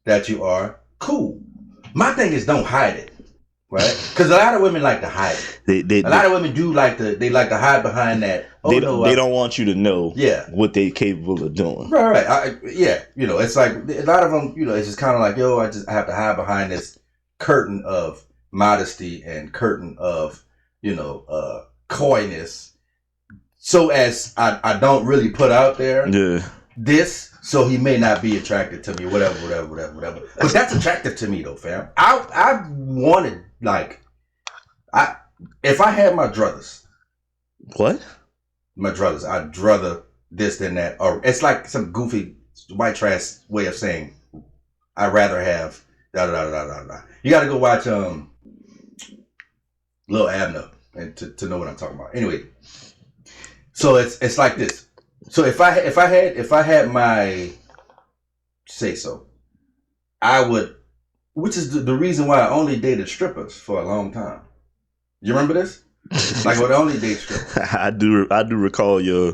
that you are, cool. My thing is don't hide it, right? Because a lot of women like to hide it. A lot of women do like to hide behind that. They don't want you to know what they're capable of doing. Right. It's like a lot of them, it's just kind of like, yo, I have to hide behind this curtain of modesty and curtain of, coyness. So as I don't really put out there this, so he may not be attracted to me, whatever. But that's attractive to me though, fam. I wanted if I had my druthers. What? My druthers. I'd druther this than that. Or it's like some goofy white trash way of saying I'd rather have da da da da da. You gotta go watch Lil Abner and to know what I'm talking about. Anyway. So it's like this. So if I had my say so, I would, which is the reason why I only dated strippers for a long time. You remember this? Like I would only date strippers. I do recall your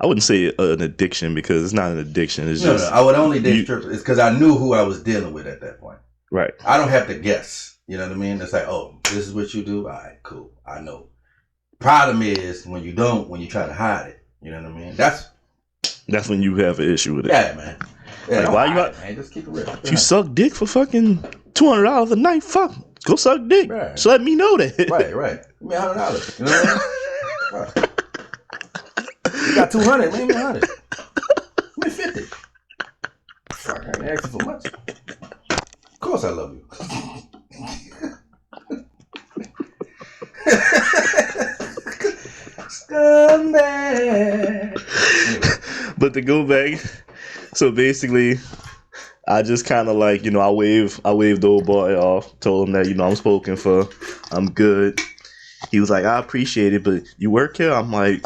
I wouldn't say an addiction because it's not an addiction. It's just I would only date strippers. It's because I knew who I was dealing with at that point. Right. I don't have to guess. You know what I mean? It's like, oh, this is what you do. All right, cool. I know. Problem is when you try to hide it. You know what I mean? That's when you have an issue with it. Yeah, man. Yeah, like, why you man? Just keep it real. If you suck dick for fucking $200 a night, fuck, go suck dick. Right. So let me know that. Right. Give me $100. You know what I mean? You got 200. Give me 100. Give me 50. Fuck, I ain't asking for much. Of course, I love you. But to go back, so basically I just kind of like, I waved the old boy off, told him that, I'm spoken for, I'm good. He was like, I appreciate it, but you work here? I'm like,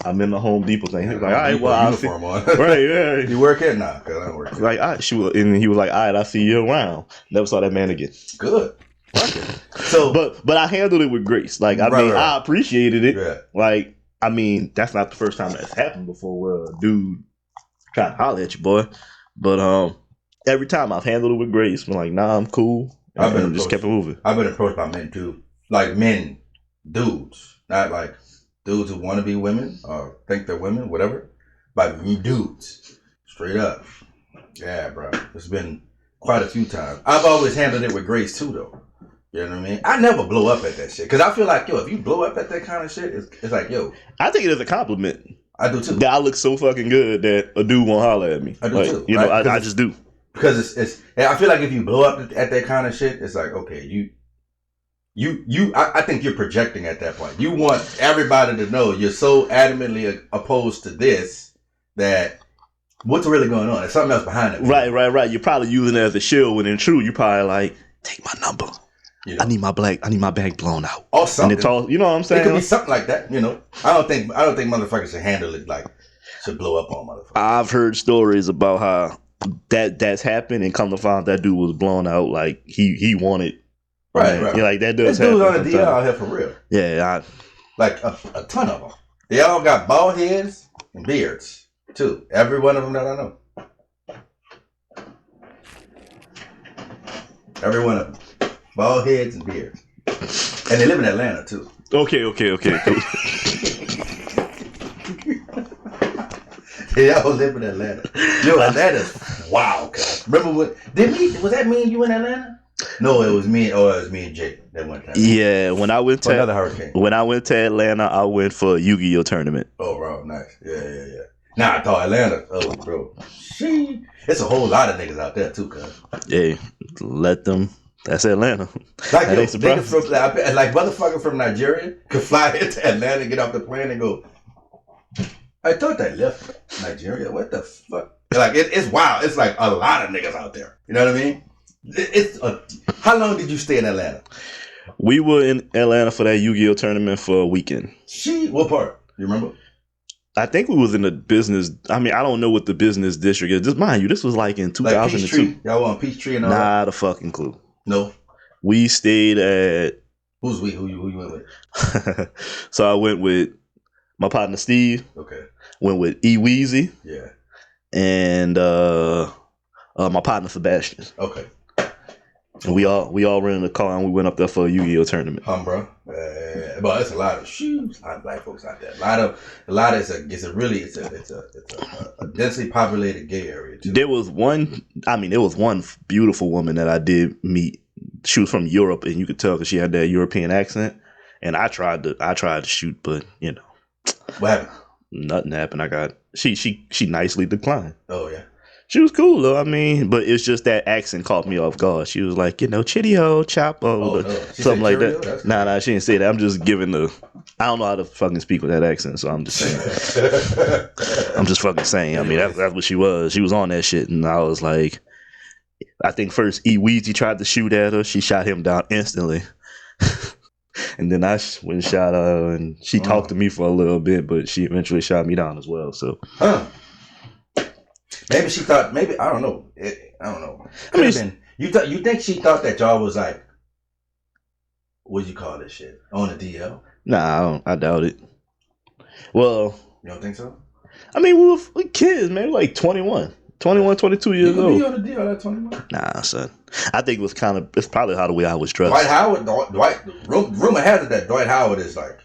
I'm in the Home Depot thing. He was like, all right, well, I'll see. Right, yeah. You work here? Nah, because I don't work here. Like, all right, and he was like, all right, I'll see you around. Never saw that man again. Good. Okay. So, but I handled it with grace. Like, I appreciated it. Yeah. Like, I mean, that's not the first time that's happened before where a dude trying to holler at you, boy. But every time I've handled it with grace. I'm like, nah, I'm cool. And just kept it moving. I've been approached by men too. Like men, dudes. Not like dudes who want to be women or think they're women, whatever. But dudes. Straight up. Yeah, bro. It's been quite a few times. I've always handled it with grace too, though. You know what I mean? I never blow up at that shit. Because I feel like, yo, if you blow up at that kind of shit, it's like, yo. I think it is a compliment. I do too. That I look so fucking good that a dude won't holler at me. I do too. You know, I just do. Because it's I feel like if you blow up at that kind of shit, it's like, okay, I think you're projecting at that point. You want everybody to know you're so adamantly opposed to this that what's really going on? There's something else behind it. Right. You're probably using it as a shield when in truth, you're probably like, take my number. You know? I need my bag blown out. Or something. And it's all, you know what I'm saying? It could be something like that, you know. I don't think motherfuckers should handle it like should blow up on motherfuckers. I've heard stories about how that's happened and come to find that dude was blown out like he wanted. Right. You know, like that does happen. There's dudes on the DL out here for real. Yeah, like a ton of them. They all got bald heads and beards too. Every one of them that I know. Every one of them. Bald heads and beards. And they live in Atlanta too. Okay, cool. They all live in Atlanta. Yo, Atlanta's wow. Remember was that me and you in Atlanta? No, it was me. Oh, it was me and Jake that went there. Yeah, when I went to another hurricane. When I went to Atlanta, I went for a Yu-Gi-Oh tournament. Oh, bro, nice. Yeah. Nah, I thought Atlanta. Oh, bro. It's a whole lot of niggas out there too, cuz. Yeah, let them. That's Atlanta. Like, yo, niggas from, like motherfucker from Nigeria could fly into Atlanta, get off the plane, and go. I thought they left Nigeria. What the fuck? Like it's wild. It's like a lot of niggas out there. You know what I mean? How long did you stay in Atlanta? We were in Atlanta for that Yu-Gi-Oh tournament for a weekend. What part? You remember? I think we was in the business. I mean, I don't know what the business district is. Just mind you, this was like in 2002. Like y'all were on Peachtree and all that? Not a fucking clue. No. We stayed at. Who's we? Who you went with? So I went with my partner Steve. Okay. Went with E Weezy. Yeah. And my partner Sebastian. Okay. And we all were in the car and we went up there for a Yu-Gi-Oh tournament. Bro. But it's a lot of shoes. A lot of black folks out there. A lot of it's a densely populated gay area too. There was one beautiful woman that I did meet. She was from Europe, and you could tell because she had that European accent. And I tried to shoot, but you know, what happened? Nothing happened. She nicely declined. Oh yeah. She was cool though. I mean, but it's just that accent caught me off guard. She was like, you know, Chitty-O, Chapo, something like that. Nah, she didn't say that. I'm just giving I don't know how to fucking speak with that accent, so I'm just saying. I'm just fucking saying. I mean, that's what she was. She was on that shit, and I was like, I think first E Weezy tried to shoot at her. She shot him down instantly. And then I went and shot her, and she talked to me for a little bit, but she eventually shot me down as well. So, maybe she thought. Maybe I don't know. I don't know. Could have been. You think she thought that y'all was like, what do you call this shit on the DL? Nah, I doubt it. Well, you don't think so? I mean, we were kids, man. We were like 21, 22 years old. You on the DL at 21? Nah, son. I think it's probably how the way I was dressed. Rumor has it that Dwight Howard is like.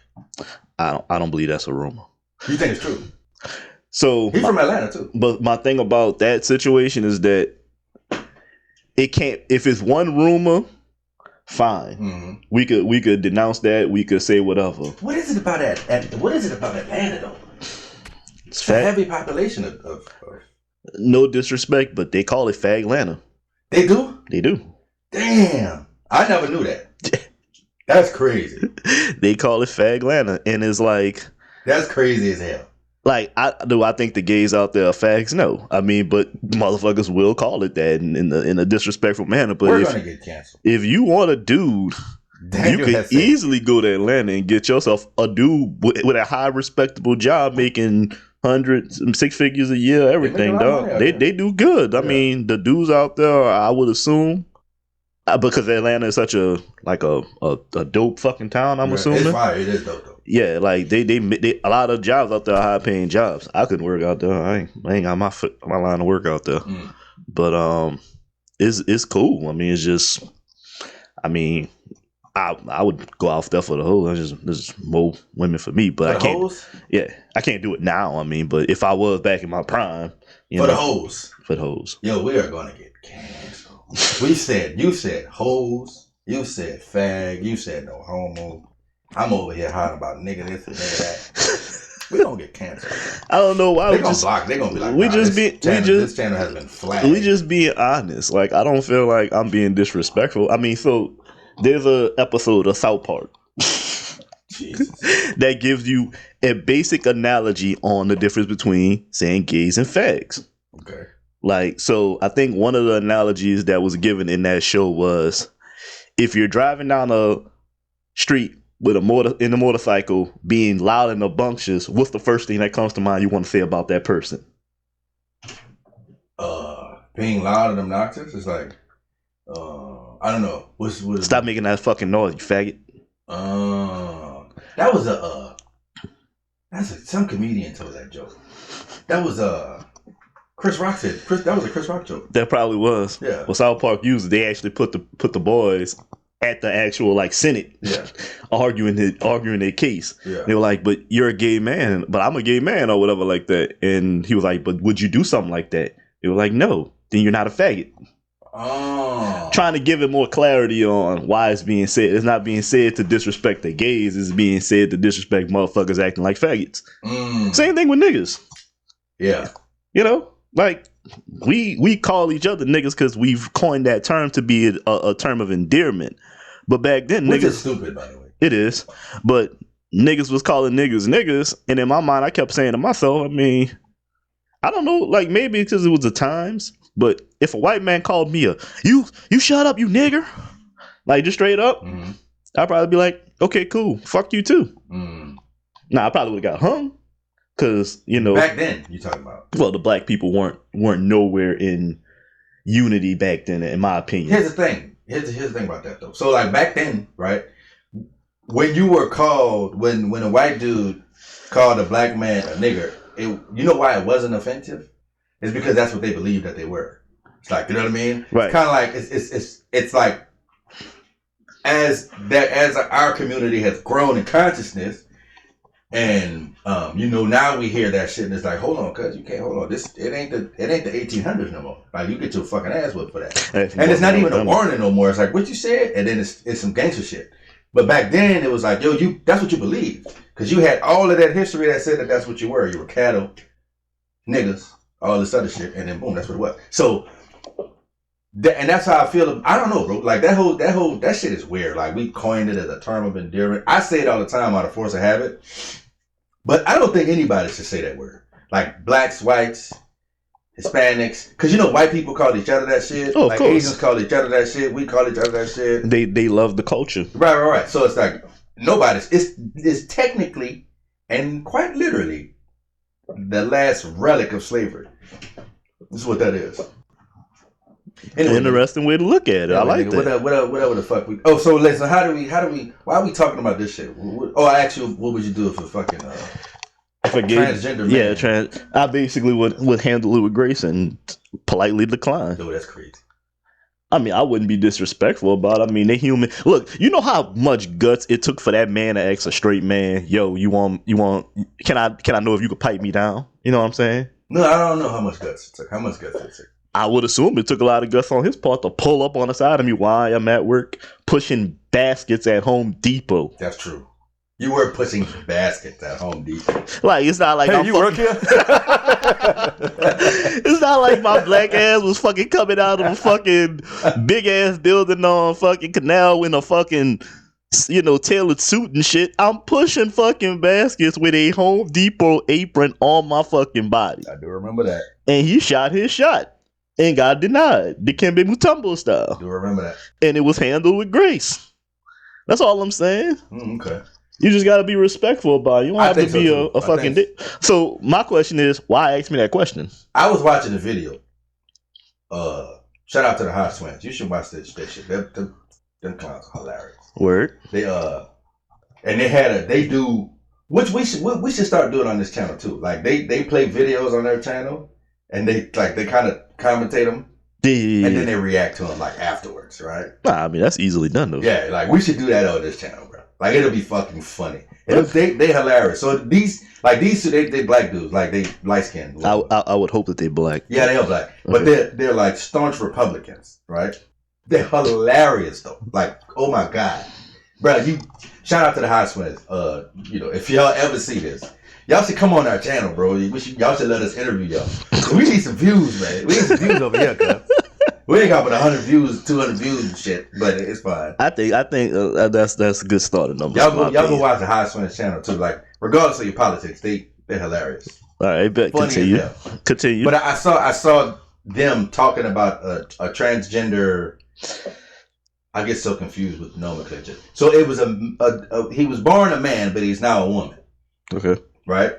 I don't believe that's a rumor. You think it's true? So he's from Atlanta too. But my thing about that situation is that it can't. If it's one rumor, fine. Mm-hmm. We could denounce that. We could say whatever. What is it about Atlanta though? It's a heavy population of. No disrespect, but they call it Faglanta. They do? They do. Damn. I never knew that. That's crazy. They call it Faglanta, and it's like. That's crazy as hell. Like, I think the gays out there are fags? No. I mean, but motherfuckers will call it that in a disrespectful manner. But we're going to get canceled. If you want a dude, you could easily go to Atlanta and get yourself a dude with a high respectable job making hundreds, six figures a year, everything, dog. They do good. I mean, the dudes out there, I would assume, because Atlanta is such a dope fucking town, I'm assuming. It's fire. It is dope, though. Yeah, like they a lot of jobs out there are high paying jobs. I couldn't work out there. I ain't got my line of work out there. But it's cool. I mean, it's just, I mean, I would go out there for the hoes. There's more women for me, but I can't. Hoes? Yeah, I can't do it now. I mean, but if I was back in my prime, the hoes. For the hoes. Yo, we are gonna get canceled. You said hoes. You said fag. You said no homo. I'm over here hollering about nigga this and nigga that. We don't get canceled. I don't know why. They're gonna block. They're gonna be like, this channel has been flagged. We just being honest. Like, I don't feel like I'm being disrespectful. I mean, so there's a episode of South Park that gives you a basic analogy on the difference between saying gays and fags. Okay. Like, so I think one of the analogies that was given in that show was, if you're driving down a street with a motorcycle being loud and obnoxious, what's the first thing that comes to mind you want to say about that person? Being loud and obnoxious is like, I don't know. Stop making that fucking noise, you faggot. That was some comedian told that joke. That was Chris Rock said. That was a Chris Rock joke. That probably was. Yeah. Well, South Park used it. They actually put the boys at the actual like Senate, arguing their case. Yeah. They were like, "But you're a gay man, but I'm a gay man," or whatever like that. And he was like, "But would you do something like that?" They were like, "No, then you're not a faggot." Oh. Trying to give it more clarity on why it's being said. It's not being said to disrespect the gays. It's being said to disrespect motherfuckers acting like faggots. Same thing with niggas. Yeah. You know, like we call each other niggas because we've coined that term to be a term of endearment. But back then, which niggas is stupid, by the way. It is, but niggas was calling niggas, and in my mind, I kept saying to myself, I mean, I don't know, like maybe because it was the times, but if a white man called me you shut up, you nigger, like just straight up, I'd probably be like, okay, cool, fuck you too. Nah, I probably would have got hung, because back then you talking about. Well, the black people weren't nowhere in unity back then, in my opinion. Here's the thing. Here's the thing about that though. So like back then, right? When you were called, when a white dude called a black man a nigger, you know why it wasn't offensive? It's because that's what they believed that they were. It's like, you know what I mean? Right. It's kind of like it's like as our community has grown in consciousness, and now we hear that shit and it's like, hold on, cuz you can't hold on. It ain't the 1800s no more. Like you get your fucking ass whipped for that. And it's not even a warning no more. It's like what you said, and then it's some gangster shit. But back then it was like, yo, that's what you believed. Cause you had all of that history that said that that's what you were. You were cattle, niggas, all this other shit, and then boom, that's what it was. So and that's how I feel. I don't know, bro. Like that shit is weird. Like we coined it as a term of endearment. I say it all the time out of force of habit. But I don't think anybody should say that word. Like blacks, whites, Hispanics. Because white people call each other that shit. Oh, like Asians call each other that shit. We call each other that shit. They love the culture. Right. So it's like it's technically and quite literally the last relic of slavery. This is what that is. Anyway, interesting way to look at it. I like that. Whatever the fuck we. Oh, so listen. How do we? Why are we talking about this shit? Oh, I asked you, what would you do if a fucking transgender man? Yeah, I basically would handle it with grace and politely decline. Oh, that's crazy. I mean, I wouldn't be disrespectful about it. I mean, they human. Look, you know how much guts it took for that man to ask a straight man, "Yo, you want? Can I know if you could pipe me down?" You know what I'm saying? No, I don't know how much guts it took. How much guts it took? I would assume it took a lot of guts on his part to pull up on the side of me while I'm at work pushing baskets at Home Depot. That's true. You were pushing baskets at Home Depot. Like, it's not like work here? It's not like my black ass was fucking coming out of a fucking big ass building on fucking Canal in a fucking, tailored suit and shit. I'm pushing fucking baskets with a Home Depot apron on my fucking body. I do remember that. And he shot his shot and got denied. The Dikembe Mutombo style. I do remember that. And it was handled with grace. That's all I'm saying. Okay. You just got to be respectful about it. You don't have to be a fucking dick. So my question is, why ask me that question? I was watching the video. Shout out to the Hot Swings. You should watch that shit. Them clowns are hilarious. Word. They and they do Which we should start doing on this channel too. Like they play videos on their channel and they kind of commentate them. Yeah. And then they react to them like afterwards, right? Nah, I mean that's easily done though. Yeah, like we should do that on this channel, bro. Like it'll be fucking funny. They hilarious. So these two, they black dudes, like they light skinned. I would hope that they black. Yeah, they are black, but they're like staunch Republicans, right? They're hilarious though. Like, oh my god, bro! You shout out to the High Swinners. If y'all ever see this, y'all should come on our channel, bro. Y'all should let us interview y'all. We need some views, man. We need some views over here, cuz. We ain't got but 100 views, 200 views and shit, but it's fine. I think that's a good starting number. Y'all go watch the High Swinners channel too. Like, regardless of your politics, they're hilarious. All right, bet. Continue. Continue. But I saw them talking about a transgender. I get so confused with nomenclature. So it was he was born a man, but he's now a woman. Okay. Right?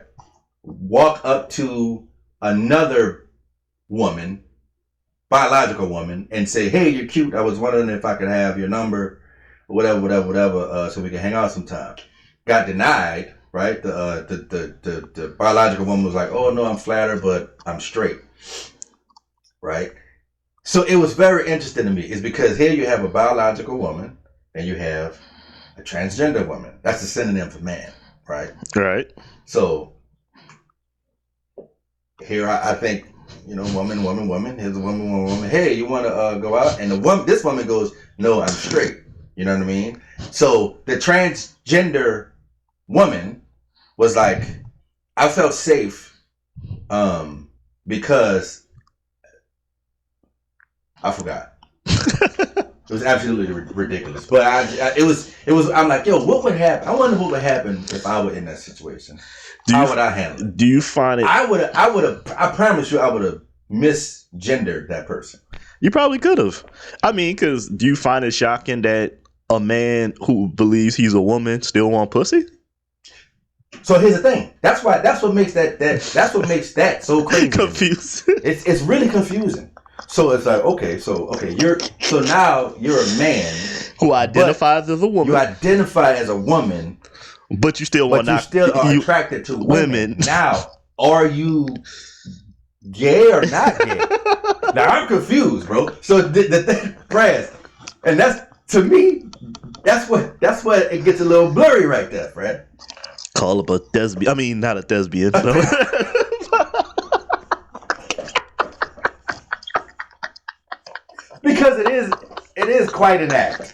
Walk up to another woman, biological woman, and say, "Hey, you're cute. I was wondering if I could have your number, or whatever, so we can hang out sometime." Got denied. Right? The biological woman was like, "Oh no, I'm flattered, but I'm straight." Right? So it was very interesting to me. Is because here you have a biological woman and you have a transgender woman. That's a synonym for man, right? Right. So here I think, woman. Here's a woman. Hey, you want to go out? And this woman goes, "No, I'm straight." You know what I mean? So the transgender woman was like, I felt safe because I forgot. It was absolutely ridiculous. But it was. I'm like, yo, what would happen? I wonder what would happen if I were in that situation. How would I handle it? Do you find it? I promise you, I would have misgendered that person. You probably could have. I mean, because do you find it shocking that a man who believes he's a woman still want pussy? So here's the thing. That's what makes that so crazy. Confusing. It's really confusing. So it's like, now you're a man who identifies as a woman. You identify as a woman, but you still are attracted to women. Now, are you gay or not gay? Now I'm confused, bro. So the thing, Fraz, and that's to me, that's what it gets a little blurry right there, Fred. Call up a lesbian. I mean, not a lesbian. No. Because it is quite an act.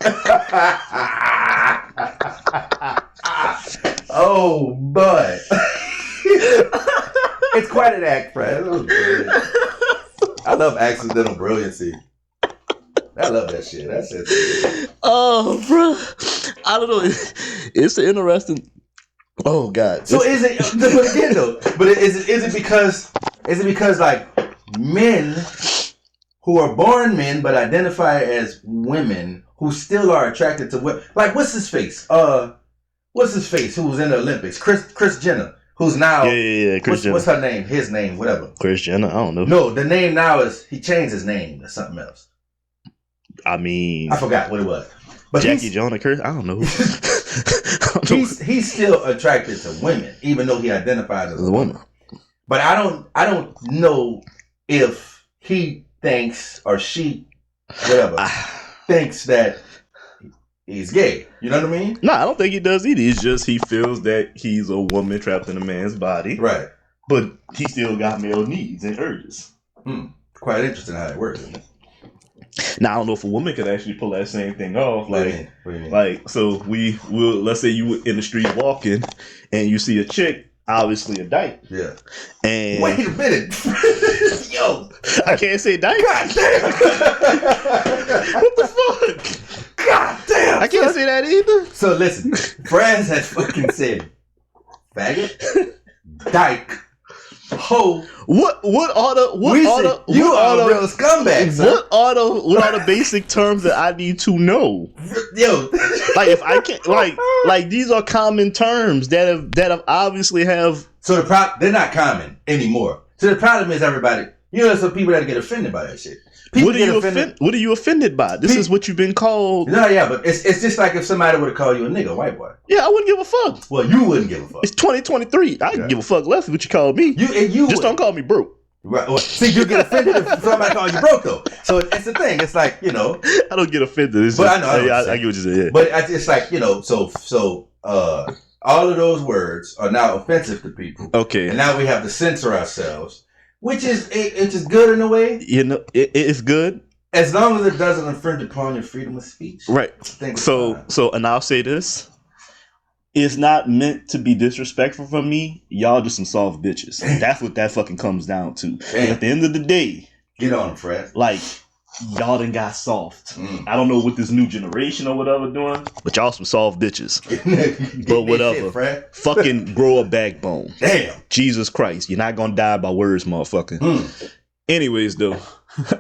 Oh boy. It's quite an act, Fred. I love accidental brilliancy. I love that shit. That's it. Oh, bro. I don't know. It's an interesting. Oh God. So is it? But again, though. But is it because like men who are born men but identify as women who still are attracted to women? Like what's his face? What's his face? Who was in the Olympics? Kris Jenner. Who's now? Yeah. Kris Jenner. What's her name? His name? Whatever. Kris Jenner. I don't know. No, the name now is he changed his name to something else. I mean, I forgot what it was. But Jackie Jonah Kris. I don't know. He's still attracted to women, even though he identifies as a woman. But I don't know if he thinks or she, whatever, thinks that he's gay. You know what I mean? No, I don't think he does either. It's just he feels that he's a woman trapped in a man's body. Right. But he still got male needs and urges. Quite interesting how it works, isn't it? Now I don't know if a woman could actually pull that same thing off. What do you mean? Like, so let's say you were in the street walking and you see a chick, obviously a dyke. Yeah. And wait a minute. Yo. I can't say dyke. God damn. What the fuck? God damn. I can't say that either. So listen, Fraz has fucking said faggot, dyke, hoe. What are the real scumbag, son. What are the basic terms that I need to know? Yo, like if I can't like these are common terms that have obviously have. So they're not common anymore. So the problem is everybody You know, there's some people that get offended by that shit. What are you offended by? This is what you've been called. No, yeah, but it's just like if somebody would have called you a nigga, white boy. Yeah, I wouldn't give a fuck. Well, you wouldn't give a fuck. It's 2023. I can give a fuck less what you call me. You just don't call me broke. Right. Well, see, you get offended if somebody calls you broke, though. So it's the thing. It's like, you know. I don't get offended. It's but just, I know. I get what you said. Yeah. But it's like, you know, so all of those words are now offensive to people. Okay. And now we have to censor ourselves, which is it's just good in a way. You know, it's good. As long as it doesn't infringe upon your freedom of speech. Right. So, and I'll say this. It's not meant to be disrespectful from me. Y'all just some soft bitches. That's what that fucking comes down to. At the end of the day. Get on them, Fred. Like, y'all done got soft. I don't know what this new generation or whatever doing, but y'all some soft bitches. But whatever. Shit, fucking grow a backbone. Damn. Jesus Christ. You're not gonna die by words, motherfucker. Anyways, though.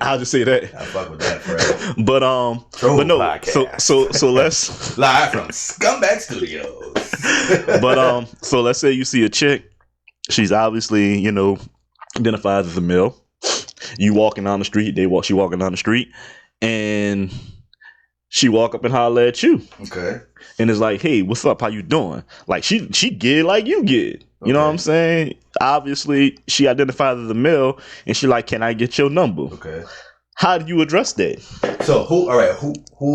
I'll just say that. I fuck with that, Fred. But no. Podcast. So let's live from Scumbag Studios. But so let's say you see a chick. She's obviously, you know, identifies as a male. You walking down the street. She walking down the street, and she walk up and holler at you. Okay. And it's like, hey, what's up? How you doing? Like she get like you get. You know what I'm saying? Obviously, she identifies as a male, and she like, can I get your number? Okay. How do you address that? So who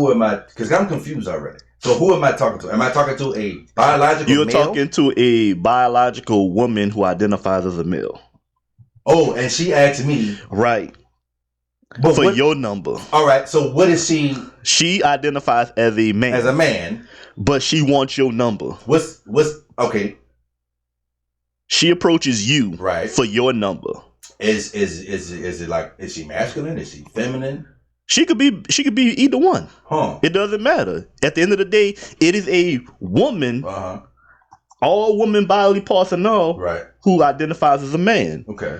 am I? Because I'm confused already. So who am I talking to? Am I talking to a biological You're male? talking to a biological woman who identifies as a male. Oh, and she asked me. Right. But for your number. All right. So what is she? She identifies as a man. As a man. But she wants your number. What's okay? She approaches you right for your number. Is it like, is she masculine? Is she feminine? She could be either one. Huh. It doesn't matter. At the end of the day, it is a woman. Uh-huh. All woman bodily parts and all. Right. Who identifies as a man. Okay.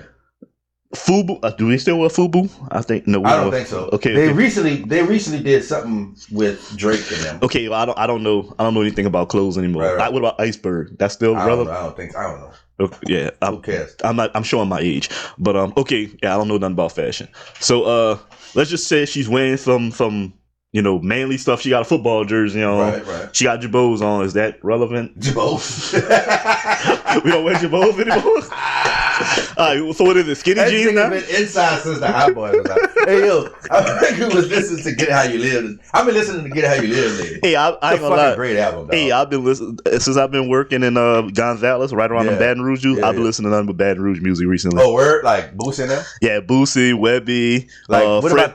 FUBU. Do they still wear FUBU? I think no. I don't think so. Okay. They recently did something with Drake and them. Okay. Well, I don't know anything about clothes anymore. Right. What about Iceberg? That's still relevant. I don't know. Okay, yeah. Who cares? I'm showing my age, but okay. Yeah, I don't know nothing about fashion. So let's just say she's wearing some you know, manly stuff. She got a football jersey on. Right. She got Jabos on. Is that relevant? Jabos. We don't wear Jabos anymore. All right, so what is it? Skinny jeans now? Been inside since the Hot Boys was out. Hey yo, I was listening to Get It How You Live. I've been listening to Get It How You Live lately. Hey, I ain't gonna lie. Great album, dog. Hey, I've been listening since I've been working in Gonzales, right around the Baton Rouge. I've been listening to nothing but Baton Rouge music recently. Oh, word? Like Boosie and them? Yeah, Boosie, Webby, like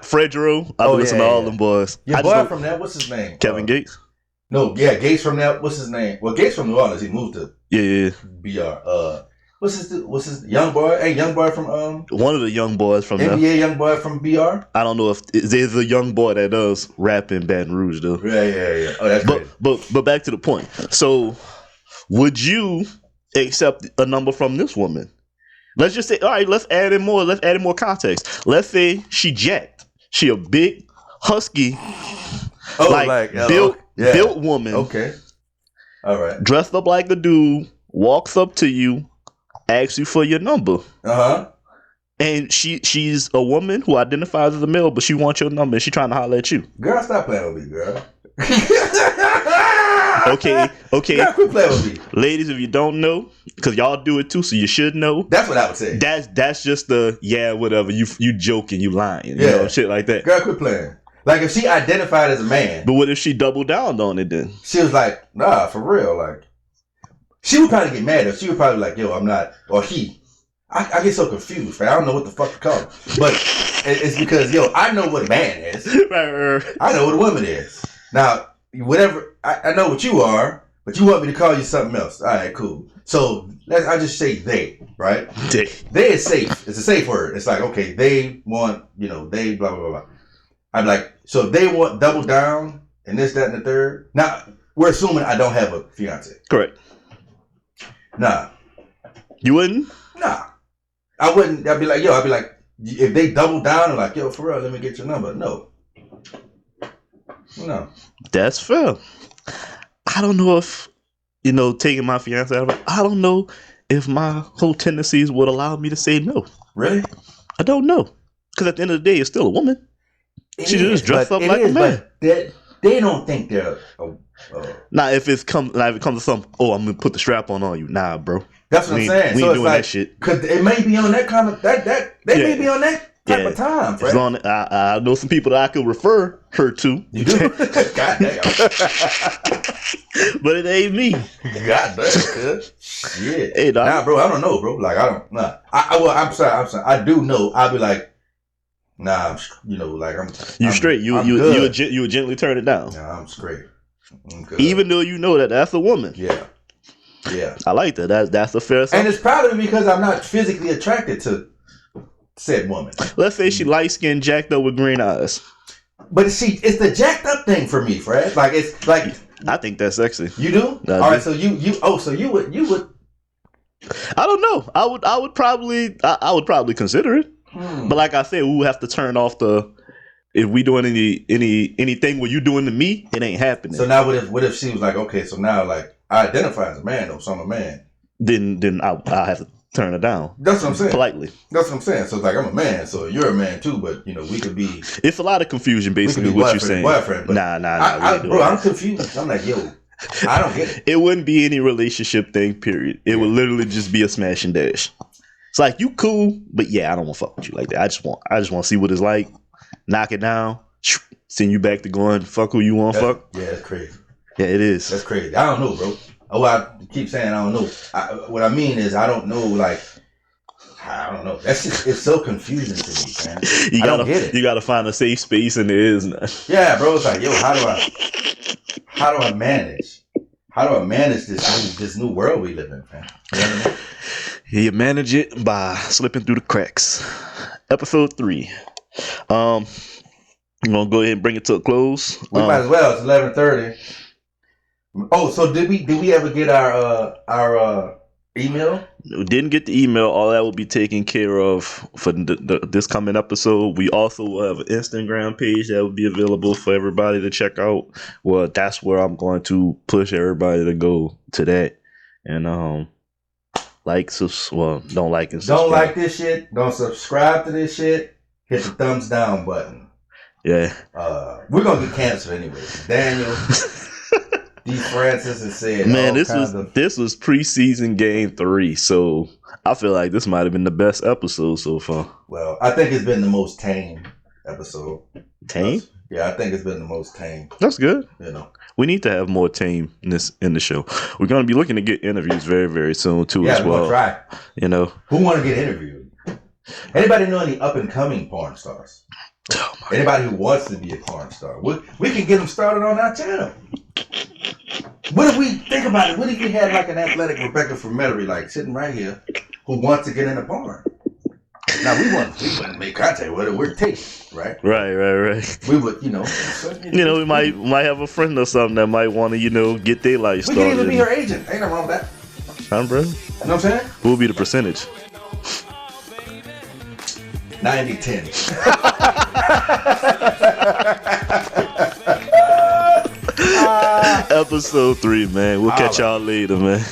Fredro. I've been listening to all them boys. Your boy from there, what's his name? Kevin Gates. No, yeah, Gates from there. What's his name? Well, Gates from New Orleans. He moved to BR. What's his young boy? Hey, young boy from one of the young boys from NBA young boy from BR. I don't know if there's a young boy that does rap in Baton Rouge though. Yeah. Oh, that's great. But back to the point. So, would you accept a number from this woman? Let's just say, all right. Let's add in more context. Let's say she jacked. She a big husky, built woman. Okay. All right. Dressed up like a dude, walks up to you, asks you for your number. Uh-huh. And she's a woman who identifies as a male, but she wants your number and she trying to holler at you. Girl, stop playing with me, girl. Okay. Girl, quit playing with me. Ladies, if you don't know, because y'all do it too, so you should know. That's what I would say. That's just whatever. You joking, you lying, you know, shit like that. Girl, quit playing. Like if she identified as a man. But what if she doubled down on it then? She was like, nah, for real. Like, she would probably get mad if she would probably like, yo, I'm not, or he. I get so confused, man. I don't know what the fuck to call him. But it's because, yo, I know what a man is. I know what a woman is. Now, whatever, I know what you are, but you want me to call you something else. All right, cool. So I just say they, right? They is safe. It's a safe word. It's like, okay, they want, they blah, blah, blah. I'm like, so if they want double down and this, that, and the third. Now, we're assuming I don't have a fiance. Correct. Nah. You wouldn't? Nah. I wouldn't. I'd be like, if they double down and like, yo, for real, let me get your number. No. That's fair. I don't know if, taking my fiance out of it, I don't know if my whole tendencies would allow me to say no. Really? I don't know. Because at the end of the day, it's still a woman. She just dressed up like a man. But they don't think they're. Nah, if it comes to something, I'm gonna put the strap on you. Nah, bro. That's what I'm saying. We so ain't it's doing like, that shit. Cause it may be on that kind of they may be on that type of time. Right? I know some people that I could refer her to. You do? Goddamn. But it ain't me. Goddamn, cuz. Shit. Hey, dog. Nah, bro, I don't know, bro. Like, I don't, nah. I'm sorry. I do know. I'll be like, nah, You straight. You would gently turn it down. Nah, I'm straight. Even though you know that that's a woman. Yeah. Yeah. I like that. That's a fair assumption. And it's probably because I'm not physically attracted to said woman. Let's say she light skinned, jacked up with green eyes. But it's the jacked up thing for me, Fred. Like, it's like, I think that's sexy. You do? All right, so you would. I don't know. I would probably consider it. But like I said, we would have to turn off if we doing anything what you doing to me, it ain't happening. So now what if she was like, okay, so now like I identify as a man though, so I'm a man. Then I have to turn it down. That's what I'm saying. Politely. That's what I'm saying. So it's like I'm a man, so you're a man too, but we could be. It's a lot of confusion basically what you're saying. Boyfriend, but nah. Bro, I'm confused. I'm like, yo, I don't get it. It wouldn't be any relationship thing, period. It would literally just be a smash and dash. It's like you cool, but yeah, I don't want to fuck with you like that. I just want to see what it's like. Knock it down. Send you back to going fuck who you want fuck. Yeah, that's crazy. Yeah, it is. That's crazy. I don't know, bro. Oh, I keep saying I don't know. What I mean is I don't know. Like I don't know. That's just it's so confusing to me, man. I don't get it. You gotta find a safe space, and there is none. Yeah, bro. It's like, yo, how do I manage? How do I manage this new world we live in, man? You know what I mean? You manage it by slipping through the cracks. Episode 3. I'm gonna go ahead and bring it to a close. We might as well. It's 11:30. Oh, so did we ever get our email? We didn't get the email. All that will be taken care of for this coming episode. We also will have an Instagram page that will be available for everybody to check out. Well, that's where I'm going to push everybody to go to that. And don't like and subscribe. Don't like this shit. Don't subscribe to this shit. Hit the thumbs down button. Yeah. We're gonna get canceled anyway. Daniel D.Frazzo has said, man, this was preseason game 3, so I feel like this might have been the best episode so far. Well, I think it's been the most tame episode. Tame? Yeah, I think it's been the most tame. That's good. We need to have more tameness in the show. We're going to be looking to get interviews very, very soon too as well. Yeah, we're going to try. Who want to get interviewed? Anybody know any up and coming porn stars? Anybody who wants to be a porn star? We can get them started on our channel. What if we think about it? What if you had like an athletic Rebecca from Metairie, like sitting right here, who wants to get into porn? Now we wouldn't make contact with her. We're taken, right? Right. We would, we might have a friend or something that might want to, get their life started. We can even be her agent. Ain't nothing wrong with that. Huh, bro? You know what I'm saying? What would be the percentage? 90-10. Episode 3, man. We'll catch y'all later, man.